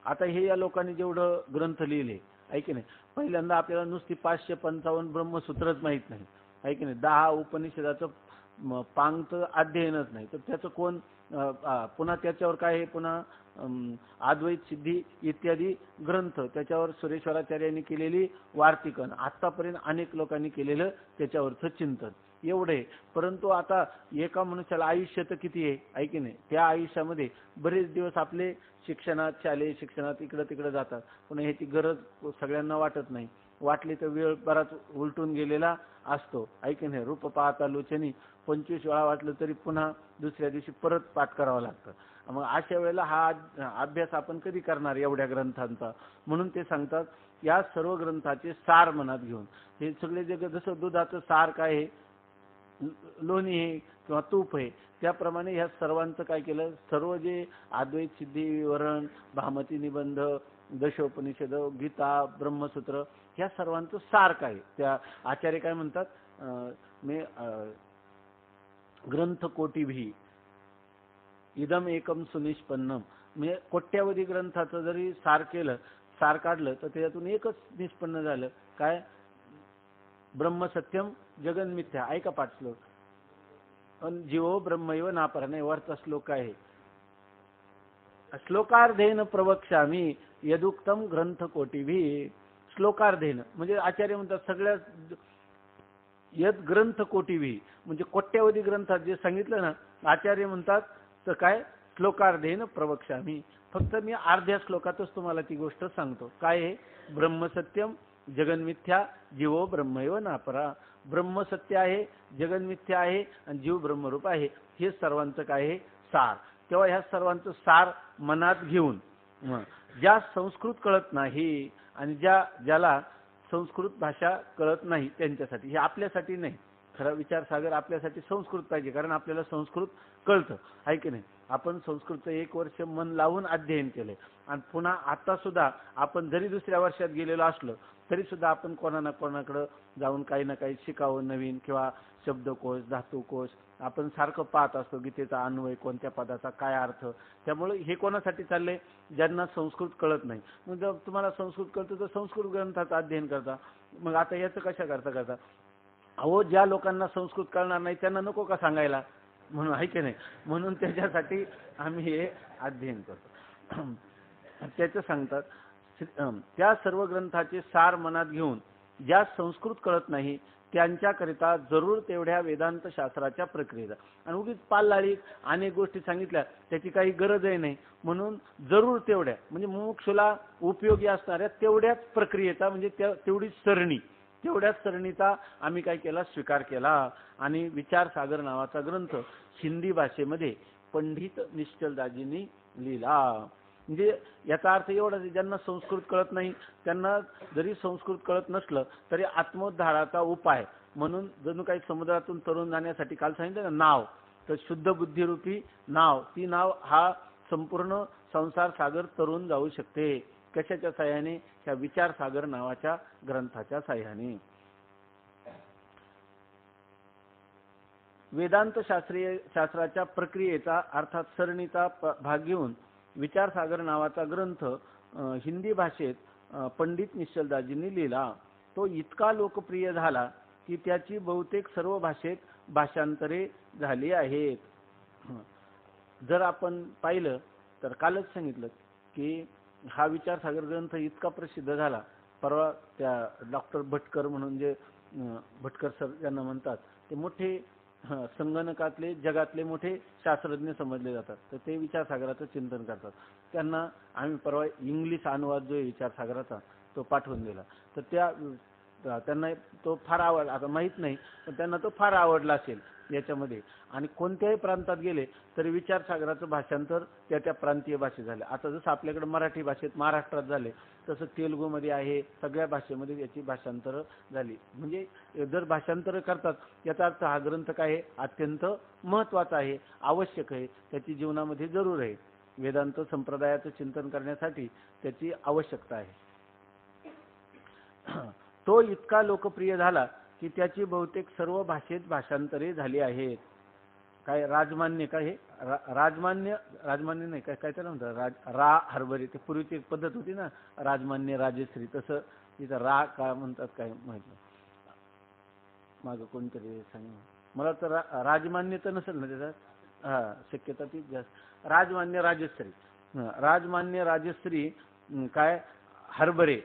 आता हे या लोकांनी जेवढं ग्रंथ लिहिले आहे की नाही, पहिल्यांदा आपल्याला नुसती 555 ब्रह्मसूत्रच माहित नाही आहे की नाही, 10 उपनिषदाचं पांगत अध्ययनच नाही, तर त्याचं कोण पुन्हा त्याच्यावर काय आहे, पुन्हा अद्वैत सिद्धी इत्यादी ग्रंथ त्याच्यावर सुरेश्वराचार्यांनी केलेली वार्तिकन, आतापर्यंत अनेक लोकांनी केलेलं त्याच्यावरचं चिंतन एवढे. परंतु आता एका मनुष्याला आयुष्य तर किती आहे की नाही, त्या आयुष्यामध्ये बरेच दिवस आपले शिक्षणात शालेय शिक्षणात इकडं तिकडं जातात, पण ह्याची गरज सगळ्यांना वाटत नाही. वाटली तर वेळ बराच उलटून गेलेला असतो आहे की नाही. रूप पाहता लोचनी 25 वेळा वाटलं तरी पुन्हा दुसऱ्या दिवशी परत पाठ करावं लागतं. मग अशा वेळेला हा अभ्यास आपण कधी करणार एवढ्या ग्रंथांचा. म्हणून ते सांगतात या सर्व ग्रंथाचे सार मनात घेऊन, हे सगळे जग जसं दुधाचं सार काय आहे लोणी आहे किंवा तूप आहे, त्याप्रमाणे ह्या सर्वांचं काय केलं, सर्व जे अद्वैत सिद्धी विवरण भामती निबंध दशोपनिषद गीता ब्रह्मसूत्र ह्या सर्वांचं सार काय, त्या आचार्य काय म्हणतात मे ग्रंथ कोटी भी इदम एकम सुनिष्पन्नम. म्हणजे कोट्यावधी ग्रंथाचं जरी सार केलं, सार काढलं तर त्याच्यातून एकच निष्पन्न झालं काय, ब्रह्मसत्यम जगन्मिथ्या. ऐका पाठ श्लोक, पण जीवो ब्रह्मैव नापरा. नाही, वरचा श्लोक काय आहे, श्लोकार्धेन प्रवक्ष्यामी यदुक्तम ग्रंथ कोटिभी. श्लोकार्धेन म्हणजे आचार्य म्हणतात सगळ्या यद ग्रंथ कोटिभी म्हणजे कोट्यावधी ग्रंथात जे सांगितलं ना, आचार्य म्हणतात तर काय श्लोकार्धेन प्रवक्ष्यामी, फक्त मी अर्ध्या श्लोकातच तुम्हाला ती गोष्ट सांगतो. काय आहे, ब्रह्मसत्यम जगन्मिथ्या जीवो ब्रह्मैव नापरा. ब्रह्म सत्य आहे, जगन्मिथ्या आहे आणि जीव ब्रह्मरूप आहे, हे सर्वांचं काय आहे सार. तेव्हा ह्या सर्वांचं सार मनात घेऊन ज्या संस्कृत कळत नाही आणि ज्याला संस्कृत भाषा कळत नाही त्यांच्यासाठी, हे आपल्यासाठी नाही. खरा विचार सागर आपल्यासाठी संस्कृत पाहिजे, कारण आपल्याला संस्कृत कळतं आहे की नाही. आपण संस्कृतचं 1 वर्ष मन लावून अध्ययन केले आणि पुन्हा आता सुद्धा आपण जरी दुसऱ्या वर्षात गेलेलो असलो तरी सुद्धा आपण कोणाकडे जाऊन काही ना काही शिकावं नवीन, किंवा शब्दकोश धातुकोश आपण सारखं पाहत असतो, गीतेचा अन्वय कोणत्या पदाचा काय अर्थ. त्यामुळे हे कोणासाठी चाललंय, ज्यांना संस्कृत कळत नाही. मग जर तुम्हाला संस्कृत कळतं तर संस्कृत ग्रंथाचं अध्ययन करता. मग आता याचं कशा करता अहो, ज्या लोकांना संस्कृत कळणार नाही त्यांना नको का सांगायला, म्हणून आहे की नाही. म्हणून त्याच्यासाठी आम्ही हे अध्ययन करतो. त्याचं सांगतात त्या सर्व ग्रंथाचे सार मनात घेऊन ज्या संस्कृत कळत नाही त्यांच्याकरिता जरूर तेवढ्या वेदांत शास्त्राच्या प्रक्रियेचा. आणि उगीच पाललाळी अनेक गोष्टी सांगितल्या त्याची काही गरजही नाही, म्हणून जरूर तेवढ्या म्हणजे मोक्षला उपयोगी असणाऱ्या तेवढ्याच प्रक्रियेचा म्हणजे तेवढीच सरणी, तेवढ्याच सरणीचा आम्ही काय केला स्वीकार केला. आणि विचार सागर नावाचा ग्रंथ हिंदी भाषेमध्ये पंडित निश्चलदासजींनी लिहिला. म्हणजे याचा अर्थ एवढा, ज्यांना संस्कृत कळत नाही त्यांना जरी संस्कृत कळत नसलं तरी आत्मोद्धाराचा उपाय म्हणून जणू काही समुद्रातून तरुण जाण्यासाठी काल सांगितलं ना नाव, तर शुद्ध बुद्धिरूपी नाव, ती नाव हा संपूर्ण संसार सागर तरुण जाऊ शकते. कशाच्या साह्याने, त्या विचार सागर नावाच्या ग्रंथाच्या साह्याने. वेदांत शास्त्राच्या प्रक्रियेचा अर्थात सरणीचा भाग घेऊन विचार सागर नावाचा ग्रंथ हिंदी भाषेत पंडित निश्चलदासजींनी लिहिला. तो इतका लोकप्रिय झाला की त्याची बहुतेक सर्व भाषेत भाषांतरे झाली आहेत. जर आपण पाहिलं तर कालच सांगितलं की हा विचारसागर ग्रंथ इतका प्रसिद्ध झाला. परवा त्या डॉक्टर भटकर म्हणून जे भटकर सर यांना म्हणतात, ते मोठे संगणकातले जगातले मोठे शास्त्रज्ञ समजले जातात. तर ते विचारसागराचं चिंतन करतात. त्यांना आम्ही परवा इंग्लिश अनुवाद जो विचारसागराचा तो पाठवून दिला. तर त्यांना तो फार आवडला. आता माहित नाही, पण त्यांना तो फार आवडला असेल याच्यामध्ये. आणि कोणत्याही प्रांतात गेले तरी विचारसागराचं भाषांतर त्या प्रांतीय भाषेत झाले. आता जसं आपल्याकडे मराठी भाषेत महाराष्ट्रात झाले, तसं तेलुगूमध्ये आहे, सगळ्या भाषेमध्ये याची भाषांतर झाली. म्हणजे जर भाषांतर करतात याचा अर्थ हा ग्रंथ काय आहे, अत्यंत महत्त्वाचा आहे, आवश्यक आहे, त्याची जीवनामध्ये जरूर आहे. वेदांत संप्रदायाचं चिंतन करण्यासाठी त्याची आवश्यकता आहे. तो इतका लोकप्रिय झाला की त्याची बहुतेक सर्व भाषेत भाषांतरे झाली आहेत. काय राजमान्य, काय हे राजमान्य नाही, काय काय त्याला म्हणतात, रा हरभरे. ते पूर्वीची एक पद्धत होती ना, राजमान्य राजश्री, तसं तिथं रा का म्हणतात काय माहित नाही. मागं कोणतरी सांग, मला तर राजमान्य तर नसेल ना त्याच्यात. हा, शक्यता तीच जास्त. राजमान्य राजश्री काय हरभरे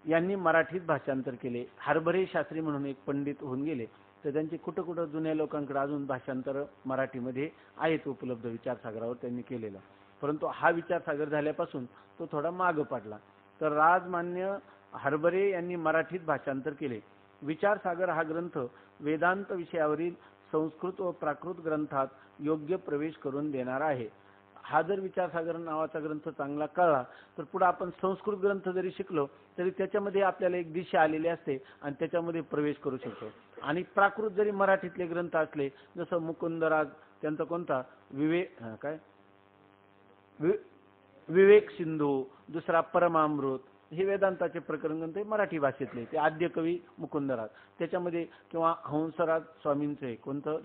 यांनी मराठीत भाषांतर केले. हरभरे शास्त्री म्हणून एक पंडित होऊन गेले. तर त्यांची कुठं कुठं जुन्या लोकांकडे अजून भाषांतर मराठीमध्ये आहेत उपलब्ध विचारसागरावर त्यांनी केलेलं. परंतु हा विचारसागर झाल्यापासून तो थोडा मागं पडला. तर राजमान्य हरभरे यांनी मराठीत भाषांतर केले. विचारसागर हा ग्रंथ वेदांत विषयावरील संस्कृत व प्राकृत ग्रंथात योग्य प्रवेश करून देणार आहे. हा जर विचारसागर नावाचा ग्रंथ चांगला कळला तर पुढे आपण संस्कृत ग्रंथ जरी शिकलो तरी त्याच्यामध्ये आपल्याला एक दिशा आलेली असते आणि त्याच्यामध्ये प्रवेश करू शकतो. आणि प्राकृत जरी मराठीतले ग्रंथ असले, जसं मुकुंदराज त्यांचा कोणता विवेक सिंधू, दुसरा परमामृत, हे वेदांताचे प्रकरण ग्रंथ मराठी भाषेतले. ते आद्यकवी मुकुंदराज, त्याच्यामध्ये किंवा हंसराज स्वामींचे कोणतं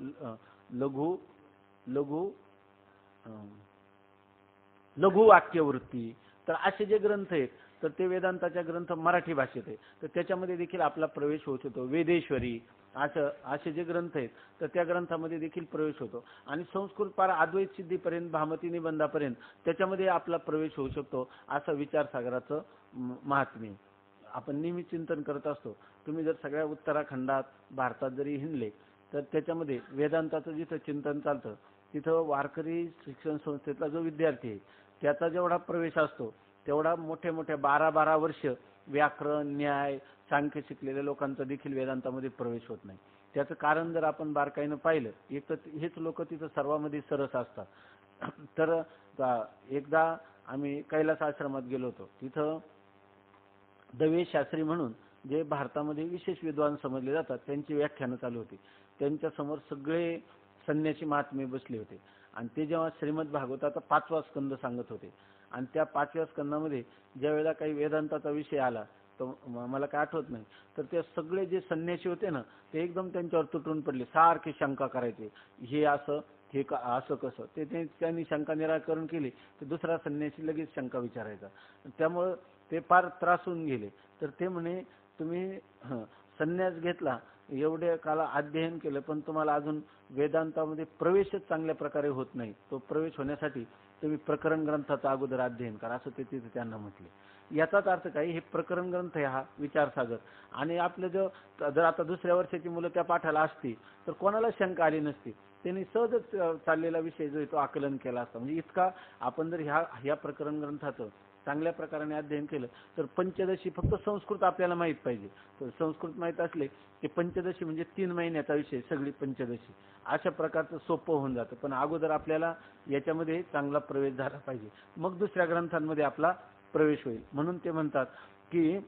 लघु वाक्यवृत्ती. तर असे जे ग्रंथ आहेत तर ते वेदांताच्या ग्रंथ मराठी भाषेत आहे. तर त्याच्यामध्ये देखील आपला प्रवेश होत होतो. वेदेश्वरी असे जे ग्रंथ आहेत तर त्या ग्रंथामध्ये देखील प्रवेश होतो. आणि संस्कृत पार अद्वैत सिद्धीपर्यंत, भामती निबंधापर्यंत त्याच्यामध्ये आपला प्रवेश होऊ शकतो. असं विचारसागराचं महात्म्य आपण नेहमी चिंतन करत असतो. तुम्ही जर सगळ्या उत्तराखंडात भारतात जरी हिंडले तर त्याच्यामध्ये वेदांताचं जिथं चिंतन चालतं तिथं वारकरी शिक्षण संस्थेतला जो विद्यार्थी आहे त्याचा जेवढा प्रवेश असतो तेवढा मोठ्या मोठ्या 12-12 वर्ष व्याकरण, न्याय, सांख्य शिकलेल्या लोकांचा देखील वेदांतामध्ये प्रवेश होत नाही. त्याचं कारण जर आपण बारकाईनं पाहिलं, एक तर हेच लोक तिथं सर्वांमध्ये सरस असतात. तर एकदा आम्ही कैलास आश्रमात गेलो होतो. तिथं दवे शास्त्री म्हणून जे भारतामध्ये विशेष विद्वान समजले जातात त्यांची व्याख्यानं चालू होती. त्यांच्या समोर सगळे संन्यासी महात्मे बसले होते आणि ते जेव्हा श्रीमद भागवताचा 5वा स्कंद सांगत होते आणि त्या 5व्या स्कंदामध्ये ज्या वेळेला काही वेदांताचा विषय आला तर मला काय आठवत नाही, तर ते सगळे जे संन्यासी होते ना ते एकदम त्यांच्यावर तुटून पडले. सारखे शंका करायचे, हे असं, हे असं कसं. त्यांनी शंका निराकरण केली तर दुसरा संन्यासी लगेच शंका विचारायचा. त्यामुळे ते फार त्रासून गेले. तर ते म्हणे, तुम्ही संन्यास घेतला, एवढे काला अध्ययन केलं, पण तुम्हाला अजून वेदांतामध्ये प्रवेशच चांगल्या प्रकारे होत नाही. तो प्रवेश होण्यासाठी तुम्ही प्रकरण ग्रंथाचा अगोदर अध्ययन करा, असं ते तिथे त्यांना म्हटले. याचाच अर्थ काय, हे प्रकरण ग्रंथ आहे हा विचारसागर. आणि आपलं जर आता दुसऱ्या वर्षाची मुलं त्या पाठाला असती तर कोणाला शंका आली नसती. त्यांनी सहजच चाललेला विषय जो तो आकलन केला असता. म्हणजे इतका आपण जर ह्या प्रकरण ग्रंथाचं चांगल्या प्रकारे अध्ययन केलं तर पंचदशी फक्त संस्कृत आपल्याला माहित पाहिजे. तर संस्कृत माहित असले की पंचदशी म्हणजे 3 महिन्याचा विषय, सगळी पंचदशी अशा प्रकारचं सोपं होऊन जातं. पण अगोदर आपल्याला याच्यामध्ये चांगला प्रवेश झाला पाहिजे, मग दुसऱ्या ग्रंथांमध्ये आपला प्रवेश होईल. म्हणून ते म्हणतात की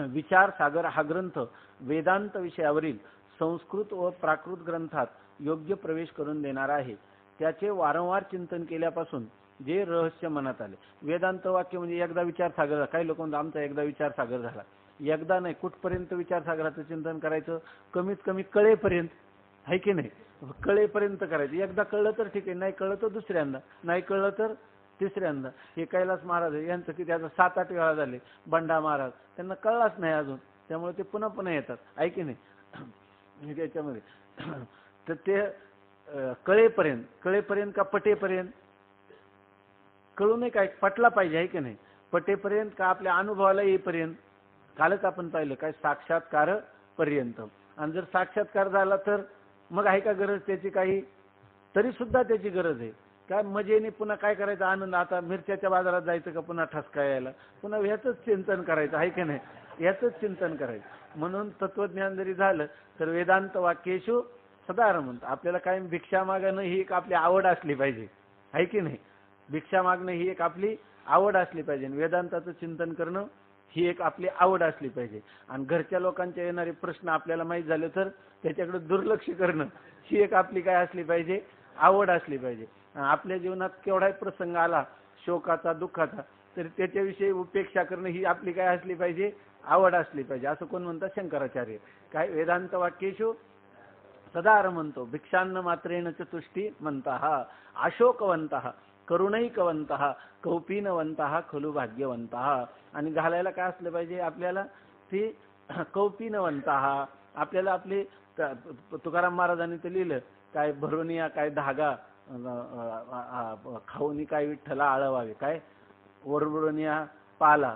विचारसागर हा ग्रंथ वेदांत विषयावरील संस्कृत व प्राकृत ग्रंथात योग्य प्रवेश करून देणार आहे. त्याचे वारंवार चिंतन केल्यापासून जे रहस्य मनात आले. वेदांत वाक्य म्हणजे एकदा विचारसागर, काही लोक म्हणतात आमचा एकदा विचारसागर झाला. एकदा नाही, कुठपर्यंत विचारसागराचं चिंतन करायचं, कमीत कमी कळेपर्यंत, आहे की नाही, कळेपर्यंत करायचं. एकदा कळलं तर ठीक आहे, नाही कळलं तर दुसऱ्यांदा, नाही कळलं तर तिसऱ्यांदा हे कैलास महाराज यांचं किती आता 7-8 वेळा झाले. बंडा महाराज त्यांना कळलाच नाही अजून, त्यामुळे ते पुन्हा पुन्हा येतात, ऐकी नाही त्याच्यामध्ये. तर ते कळेपर्यंत का पटेपर्यंत, कळू नये काय, पटला पाहिजे आहे की नाही, पटेपर्यंत का आपल्या अनुभवाला येईपर्यंत. कालच आपण पाहिलं काय, साक्षात्कार पर्यंत. आणि जर साक्षात्कार झाला तर मग आहे का गरज त्याची काही, तरी सुद्धा त्याची गरज आहे. काय मजेने पुन्हा काय करायचं आनंद, आता मिरच्याच्या बाजारात जायचं का पुन्हा ठसका यायला, पुन्हा ह्याचंच चिंतन करायचं आहे की नाही, ह्याचंच चिंतन करायचं. म्हणून तत्वज्ञान जरी झालं तर वेदांत वाक्येषु सदा रमंत. आपल्याला काय भिक्षा मागणं ही एक आपली आवड असली पाहिजे, आहे की नाही. भिक्षा मागणं ही एक आपली आवड असली पाहिजे, वेदांताचं चिंतन करणं ही एक आपली आवड असली पाहिजे. आणि घरच्या लोकांचे येणारे प्रश्न आपल्याला माहीत झाले तर त्याच्याकडे दुर्लक्ष करणं ही एक आपली काय असली पाहिजे, आवड असली पाहिजे. आपल्या जीवनात केवढाही प्रसंग आला शोकाचा दुःखाचा तर त्याच्याविषयी उपेक्षा करणं ही आपली काय असली पाहिजे, आवड असली पाहिजे. असं कोण म्हणतात, शंकराचार्य. काय वेदांत वाक्येषु सदा रमंतो भिक्षान्न मात्रेण चतुष्टी म्हणता अशोकवंत करुणैकवंत कौपीनवंत खलु भाग्यवंत. आणि घालायला काय असलं पाहिजे आपल्याला, ते कौपीनवंत. आपल्याला आपले तुकाराम महाराजांनी ते लिहिलं काय, भरोनिया काय धागा खाऊनी काय विठ्ठला आळवावे, काय ओरबडोनिया पाला,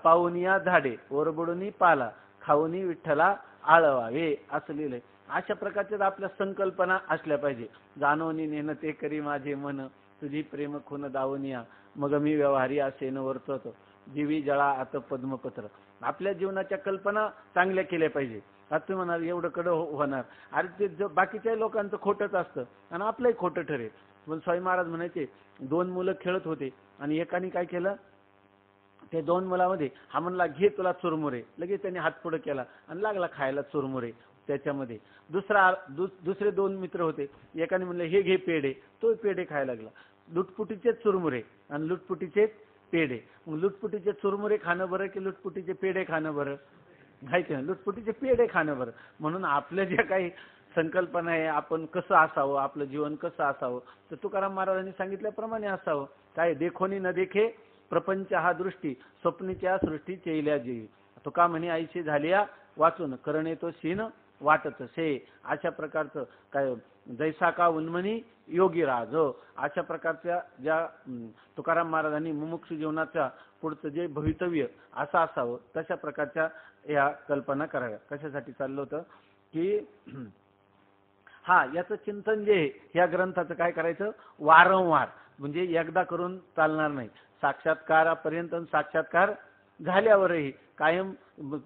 पाऊनिया झाडे ओरबडोनी पाला खाऊनी विठ्ठला आळवावे असं लिहिलंय. अशा प्रकारच्या आपल्या संकल्पना असल्या पाहिजे. जाणवनी नेन ते करी माझे मन, तुझी प्रेम खून दावनिया, मग मी व्यवहारी असे न वर्तत, जीवी जळा आत पद्मपत्र. आपल्या जीवनाच्या कल्पना चांगल्या केल्या पाहिजे. आता तुम्ही म्हणाल एवढं कडं होणार, अरे ते बाकीच्या लोकांचं खोटंच असतं आणि आपलंही खोटं ठरेल. पण स्वामी महाराज म्हणायचे 2 मुलं खेळत होते आणि एकाने काय केलं, ते 2 मुलामध्ये हा म्हणला घे तुला चुरमुरे, लगेच त्यांनी हात पुढे केला आणि लागला खायला चुरमुरे. त्याच्यामध्ये दुसरे 2 मित्र होते, एकाने म्हणले हे घे पेढे, तो पेढे खायला लागला. लुटपुटीचे चुरमुरे आणि लुटपुटीचे पेढे. मग लुटपुटीचे चुरमुरे खाणं बरं की लुटपुटीचे पेढे खाणं बरं, माहिती ना, लुटपुटीचे पेढे खाणं बरं. म्हणून आपल्या ज्या काही संकल्पना आहे, आपण कसं असावं, आपलं जीवन कसं असावं, तर तुकाराम महाराजांनी सांगितल्याप्रमाणे असावं. काय देखोनी न देखे प्रपंच हा दृष्टी, स्वप्नीच्या सृष्टी चेल्या जीवी. तुका म्हणे आईशी झालिया वाचून, करणे तो सीन वाटत से. अशा प्रकारचं काय, जैसा का उन्मनी योगी राज, अशा प्रकारच्या ज्या तुकाराम महाराजांनी मुमुक्षु जीवनाच्या पुढचं जे भवितव्य असं असावं तशा प्रकारच्या या कल्पना कराव्या. कशासाठी चाललं होतं की याचं चिंतन जे या ग्रंथाचं काय करायचं, वारंवार, म्हणजे एकदा करून चालणार नाही. साक्षात्कारापर्यंत साक्षात्कार झाल्यावरही कायम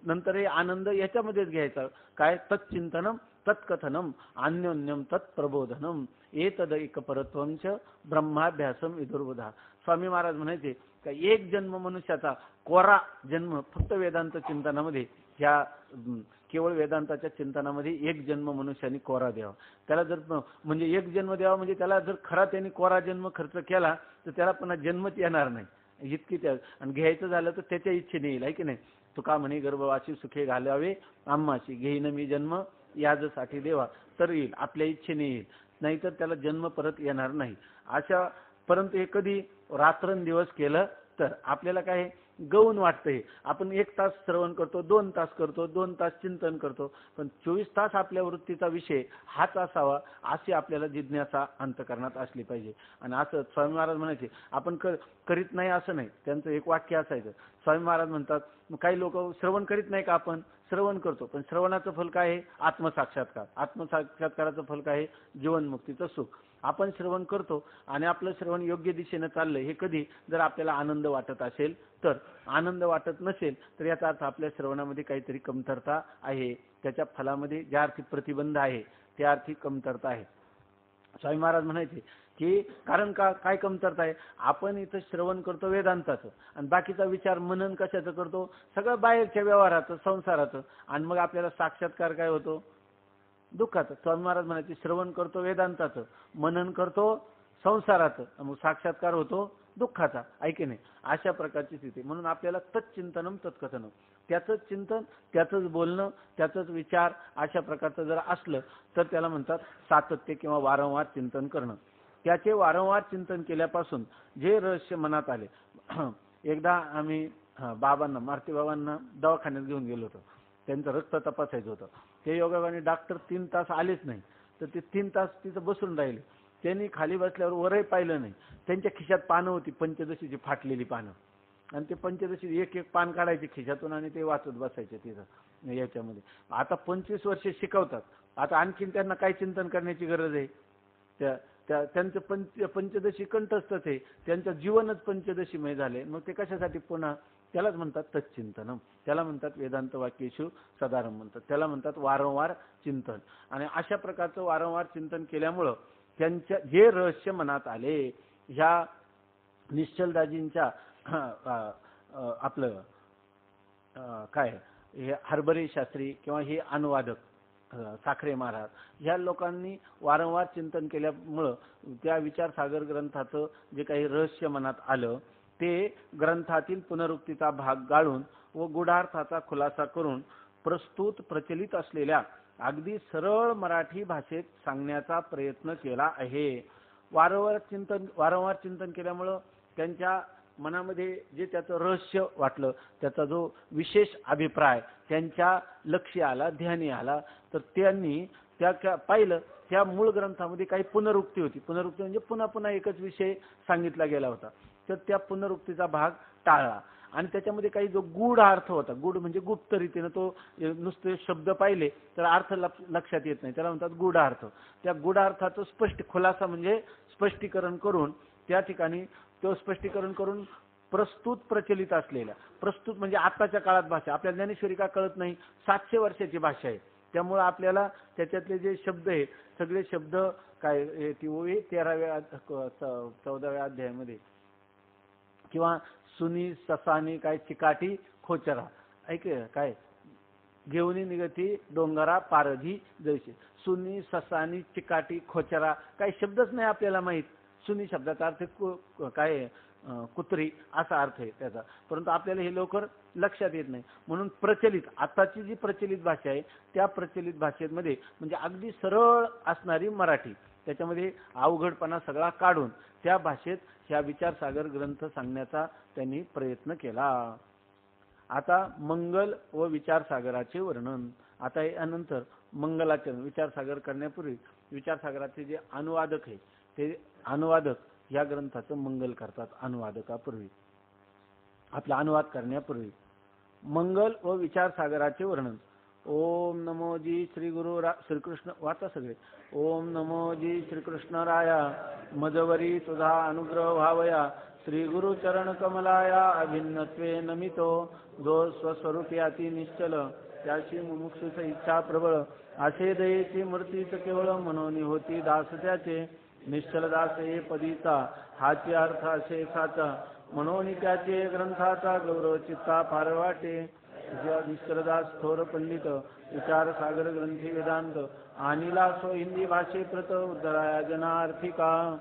नंतरही आनंद याच्यामध्येच घ्यायचा. काय, तत्चिंतनम तत्कथनम अन्योन्यम तत्प्रबोधनम एतदैक परत्वंच ब्रह्माभ्यासम विदुर्बुधा. स्वामी महाराज म्हणायचे का एक जन्म मनुष्याचा कोरा जन्म फक्त वेदांत चिंतनामध्ये, ह्या केवळ वेदांताच्या चिंतनामध्ये एक जन्म मनुष्याने कोरा द्यावा. त्याला जर म्हणजे एक जन्म द्यावा म्हणजे त्याला जर खरा त्यांनी कोरा जन्म खर्च केला तर त्याला पुन्हा जन्मच येणार नाही इतकी त्या. आणि घ्यायचं झालं तर त्याच्या इच्छेने येईल, आहे की नाही. तुका म्हणे गर्भवासी सुखे घालावे आम्हाशी, घेईन मी जन्म याजसाठी देवा, तर येईल, आपल्या इच्छेने येईल, नाहीतर त्याला जन्म परत येणार नाही. अशा परंतु हे कधी रात्रंदिवस केलं तर आपल्याला काय गौण वाटतंय. आपण 1 तास श्रवण करतो, 2 तास करतो, 2 तास चिंतन करतो, पण 24 तास आपल्या वृत्तीचा विषय हाच असावा अशी आपल्याला जिज्ञासा अंतकरणात असली पाहिजे. आणि असं स्वामी महाराज म्हणायचे आपण करीत नाही असं नाही. त्यांचं एक वाक्य असायचं. स्वामी महाराज म्हणतात काही लोक श्रवण करीत नाही का, आपण श्रवण करतो, पण श्रवणाचं फल काय आहे, आत्मसाक्षात्कार. आत्मसाक्षात्काराचं फल काय आहे, जीवनमुक्तीचं सुख. आपण श्रवण करतो आणि आपलं श्रवण योग्य दिशेने चाललंय हे कधी जर आपल्याला आनंद वाटत असेल तर. आनंद वाटत नसेल तर याचा अर्थ आपल्या श्रवणामध्ये काहीतरी कमतरता आहे, त्याच्या फलामध्ये ज्या अर्थी प्रतिबंध आहे त्या अर्थी कमतरता आहे. स्वामी महाराज म्हणायचे की कारण का, काय कमतरता आहे, आपण इथं श्रवण करतो वेदांताचं आणि बाकीचा विचार मनन कशाचं करतो, सगळं बाहेरच्या व्यवहाराचं संसाराचं, आणि मग आपल्याला साक्षात्कार काय होतो, दुःखाचं. स्वामी महाराज म्हणायचे श्रवण करतो वेदांताचं, मनन करतो संसाराचं, मग साक्षात्कार होतो दुःखाचा, ऐके नाही. अशा प्रकारची स्थिती. म्हणून आपल्याला तत्चिंतनम तत्कथनम, त्याचंच चिंतन, त्याचंच बोलणं, त्याचंच विचार अशा प्रकारचं जर असलं तर त्याला म्हणतात सातत्य किंवा वारंवार चिंतन करणं. त्याचे वारंवार चिंतन केल्यापासून जे रहस्य मनात आले. एकदा आम्ही बाबांना, मारुती बाबांना दवाखान्यात घेऊन गेलो होतो. त्यांचं रक्त तपासायचं होतं. ते योगायोगाने डॉक्टर 3 तास आलेच नाही. तर ते 3 तास तिथं बसून राहिले. त्यांनी खाली बसल्यावर वरही पाहिलं नाही. त्यांच्या खिशात पानं होती, पंचदशीची फाटलेली पानं. आणि ते पंचदशी एक एक पान काढायचे खिशातून आणि ते वाचत बसायचे तिथं याच्यामध्ये. आता 25 वर्षे शिकवतात. आता आणखीन त्यांना काय चिंतन करण्याची गरज आहे? त्यांचं पंचदशी कंठस्थच आहे. त्यांचं जीवनच पंचदशीमय झाले. मग ते कशासाठी पुन्हा? त्यालाच म्हणतात तच्चिंतनम. त्याला म्हणतात वेदांत वाक्येषु सदारम म्हणतात. त्याला म्हणतात वारंवार चिंतन. आणि अशा प्रकारचं वारंवार चिंतन केल्यामुळं त्यांच्या जे रहस्य मनात आले, ह्या निश्चलदाजींच्या आपलं काय हे हरभरे शास्त्री किंवा हे अनुवादक साखरे महाराज, ह्या लोकांनी वारंवार चिंतन केल्यामुळं त्या विचारसागर ग्रंथाचं जे काही रहस्य मनात आलं, ते ग्रंथातील पुनरुक्तीचा भाग गाळून व गुढार्थाचा खुलासा करून प्रस्तुत प्रचलित असलेल्या अगदी सरळ मराठी भाषेत सांगण्याचा प्रयत्न केला आहे. वारंवार चिंतन केल्यामुळं त्यांच्या मनामध्ये जे त्याचं रहस्य वाटलं, त्याचा जो विशेष अभिप्राय त्यांच्या लक्षी आला, ध्यानी आला, तर त्यांनी त्या पाहिलं त्या मूळ ग्रंथामध्ये काही पुनरुक्ती होती. पुनरुक्ती म्हणजे पुन्हा पुन्हा एकच विषय सांगितला गेला होता. तर त्या पुनरुक्तीचा भाग टाळला आणि त्याच्यामध्ये काही जो गूढ अर्थ होता, गूढ म्हणजे गुप्त रीतीने, तो नुसते शब्द पाहिले तर अर्थ लक्षात येत नाही, त्याला म्हणतात गूढ अर्थ. त्या गूढ अर्थाचं स्पष्ट खुलासा म्हणजे स्पष्टीकरण करून त्या ठिकाणी तो स्पष्टीकरण करून प्रस्तुत प्रचलित असलेल्या, प्रस्तुत म्हणजे आताच्या काळात भाषा, आपल्या ज्ञानेश्वरी का कळत नाही, 700 वर्षाची भाषा आहे. त्यामुळे आपल्याला त्याच्यातले जे शब्द आहे सगळे शब्द काय ती ओवी 13व्या 14व्या अध्यायामध्ये, किंवा सुनी ससानी काय चिकाटी खोचरा, ऐक काय घेऊन निगती डोंगरा पारधी जैसे. सुनी ससानी चिकाटी खोचरा काही शब्दच नाही आपल्याला माहित. सुनी शब्दाचा अर्थ काय कुत्री असा अर्थ आहे त्याचा, परंतु आपल्याला हे लवकर लक्षात येत नाही. म्हणून प्रचलित, आताची जी प्रचलित भाषा आहे त्या प्रचलित भाषेमध्ये म्हणजे अगदी सरळ असणारी मराठी, त्याच्यामध्ये अवघडपणा सगळा काढून त्या भाषेत ह्या विचारसागर ग्रंथ सांगण्याचा त्यांनी प्रयत्न केला. आता मंगल व विचारसागराचे वर्णन. आता यानंतर मंगलाचे विचारसागर करण्यापूर्वी विचारसागराचे जे अनुवादक आहे ते अनुवादक या ग्रंथाचं मंगल करतात. अनुवादकापूर्वी, आपला अनुवाद करण्यापूर्वी मंगल व विचारसागराचे वर्णन. ओम नमो जी श्री गुरु श्रीकृष्ण, वाचा सगळे. ओम नमो जी श्रीकृष्ण राया, मजवरी तुझा अनुग्रह व्हावया. श्री गुरु चरण कमलाया, अभिन्नत्वे नमितो. जो स्वस्वरूपी अति निश्चल, त्याची मुमुक्षुस इच्छा प्रबळ. असे दयेची मूर्तीच केवळ, मनोनी होती दास त्याचे. निश्चल दास हे पदीचा, हाची अर्थ असे साचा. मनोनी त्याचे ग्रंथाचा, गौरव चित्ता फार वाटे. निश्चलदास थोर पंडित, विचार सागर ग्रंथी वेदांत. आणिला सो हिंदी भाषेप्रत, उद्धराया जनार्थिका.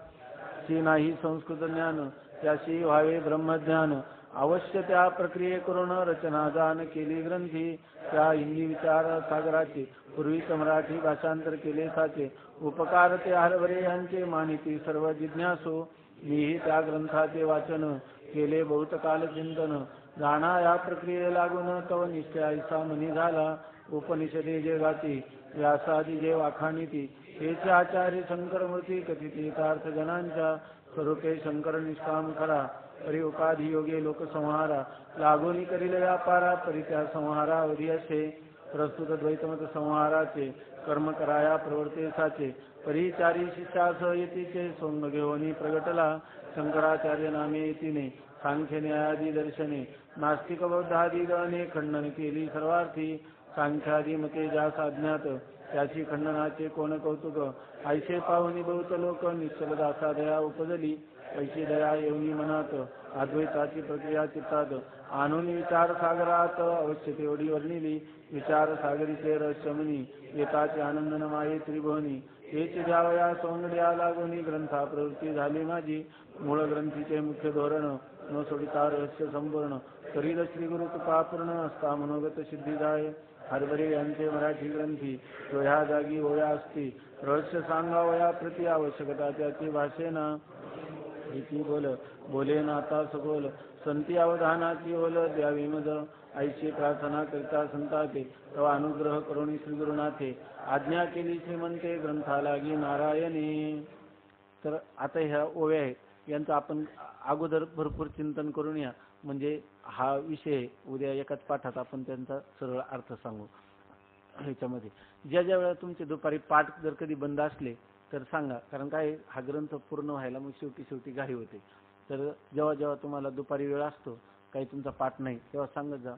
शी नाही संस्कृत ज्ञान, त्याशी व्हावे ब्रह्मज्ञान. अवश्य त्या प्रक्रिये करून रचना जाण केली ग्रंथी. त्या हिंदी विचार सागराचे, पूर्वीच मराठी भाषांतर केले साचे. उपकार ते हरभरे यांचे, मानिती सर्व जिज्ञासू. मीही त्या ग्रंथाचे वाचन, केले बहुत काल चिंतन. जाणा या प्रक्रिये लागून, तव निश्चय ऐसा मनी झाला. उपनिषदे जे गाती, व्यासादी जे वाखाणीती. हेचे आचार्य शंकर मूर्ती, कथिती यथार्थ जनांच्या. स्वरूपे शंकर निष्काम खरा, परी उपाधी योगे लोकसंहारा. लागून करील व्यापारा, परी त्या संहारा अवधी असे. प्रस्तुत द्वैतमत संहाराचे, कर्म कराया प्रवर्तेसाचे. परिचारी शिष्यास येतीचे, सोंग घेऊनी प्रगटला. शंकराचार्य नामे येतीने, सांख्य न्यायादी दर्शने. नास्तिक बौद्धादी गणे, खंडन केली सर्वार्थी. सांख्यादी मते ज्यास अज्ञात, त्याची खंडनाचे कोण कौतुक. ऐसे पाहुनी बहुत लोक, निश्चल दासा दया उपजली. ऐशी दया येऊनी मनात, अद्वैताची प्रक्रिया चित्तात. आणून विचार सागरात, अवश्य तेवढी वर्णिली. विचार सागरीचे रहस्यमनी, येताचे आनंदन माये त्रिभुवनी. हेच द्यावया सोंगड्या लागोनी, ग्रंथा प्रवृत्ती झाली माझी. मूळ ग्रंथीचे मुख्य धोरण, न सोडिता रहस्य संपूर्ण. करील श्री गुरु कृपा पूर्ण, असता मनोगत सिद्धी जाय. हरभरे यांचे मराठी ग्रंथी, तो ह्या जागी होया असती. रहस्य सांगावया प्रति आवश्यकता त्याची भाषेन इति बोले नाता सखोल संती अवधानाची ओल द्यावी मद आईची प्रार्थना करता संताते तेव्हा अनुग्रह करुणी श्री गुरुनाथे आज्ञा केली श्रीमंते ग्रंथा लागी नारायणी. तर आता ह्या ओव्या आहेत यांचं आपण अगोदर भरपूर चिंतन करून या, म्हणजे हा विषय उद्या एकाच पाठात आपण त्यांचा सरळ अर्थ सांगू. ह्याच्यामध्ये ज्या ज्या वेळा तुमचे दुपारी पाठ जर कधी बंद असले तर सांगा, कारण काय हा ग्रंथ पूर्ण व्हायला मग शेवटी घाई होते. तर जेव्हा जेव्हा तुम्हाला दुपारी वेळ असतो काही तुमचा पाठ नाही तेव्हा सांगत जा.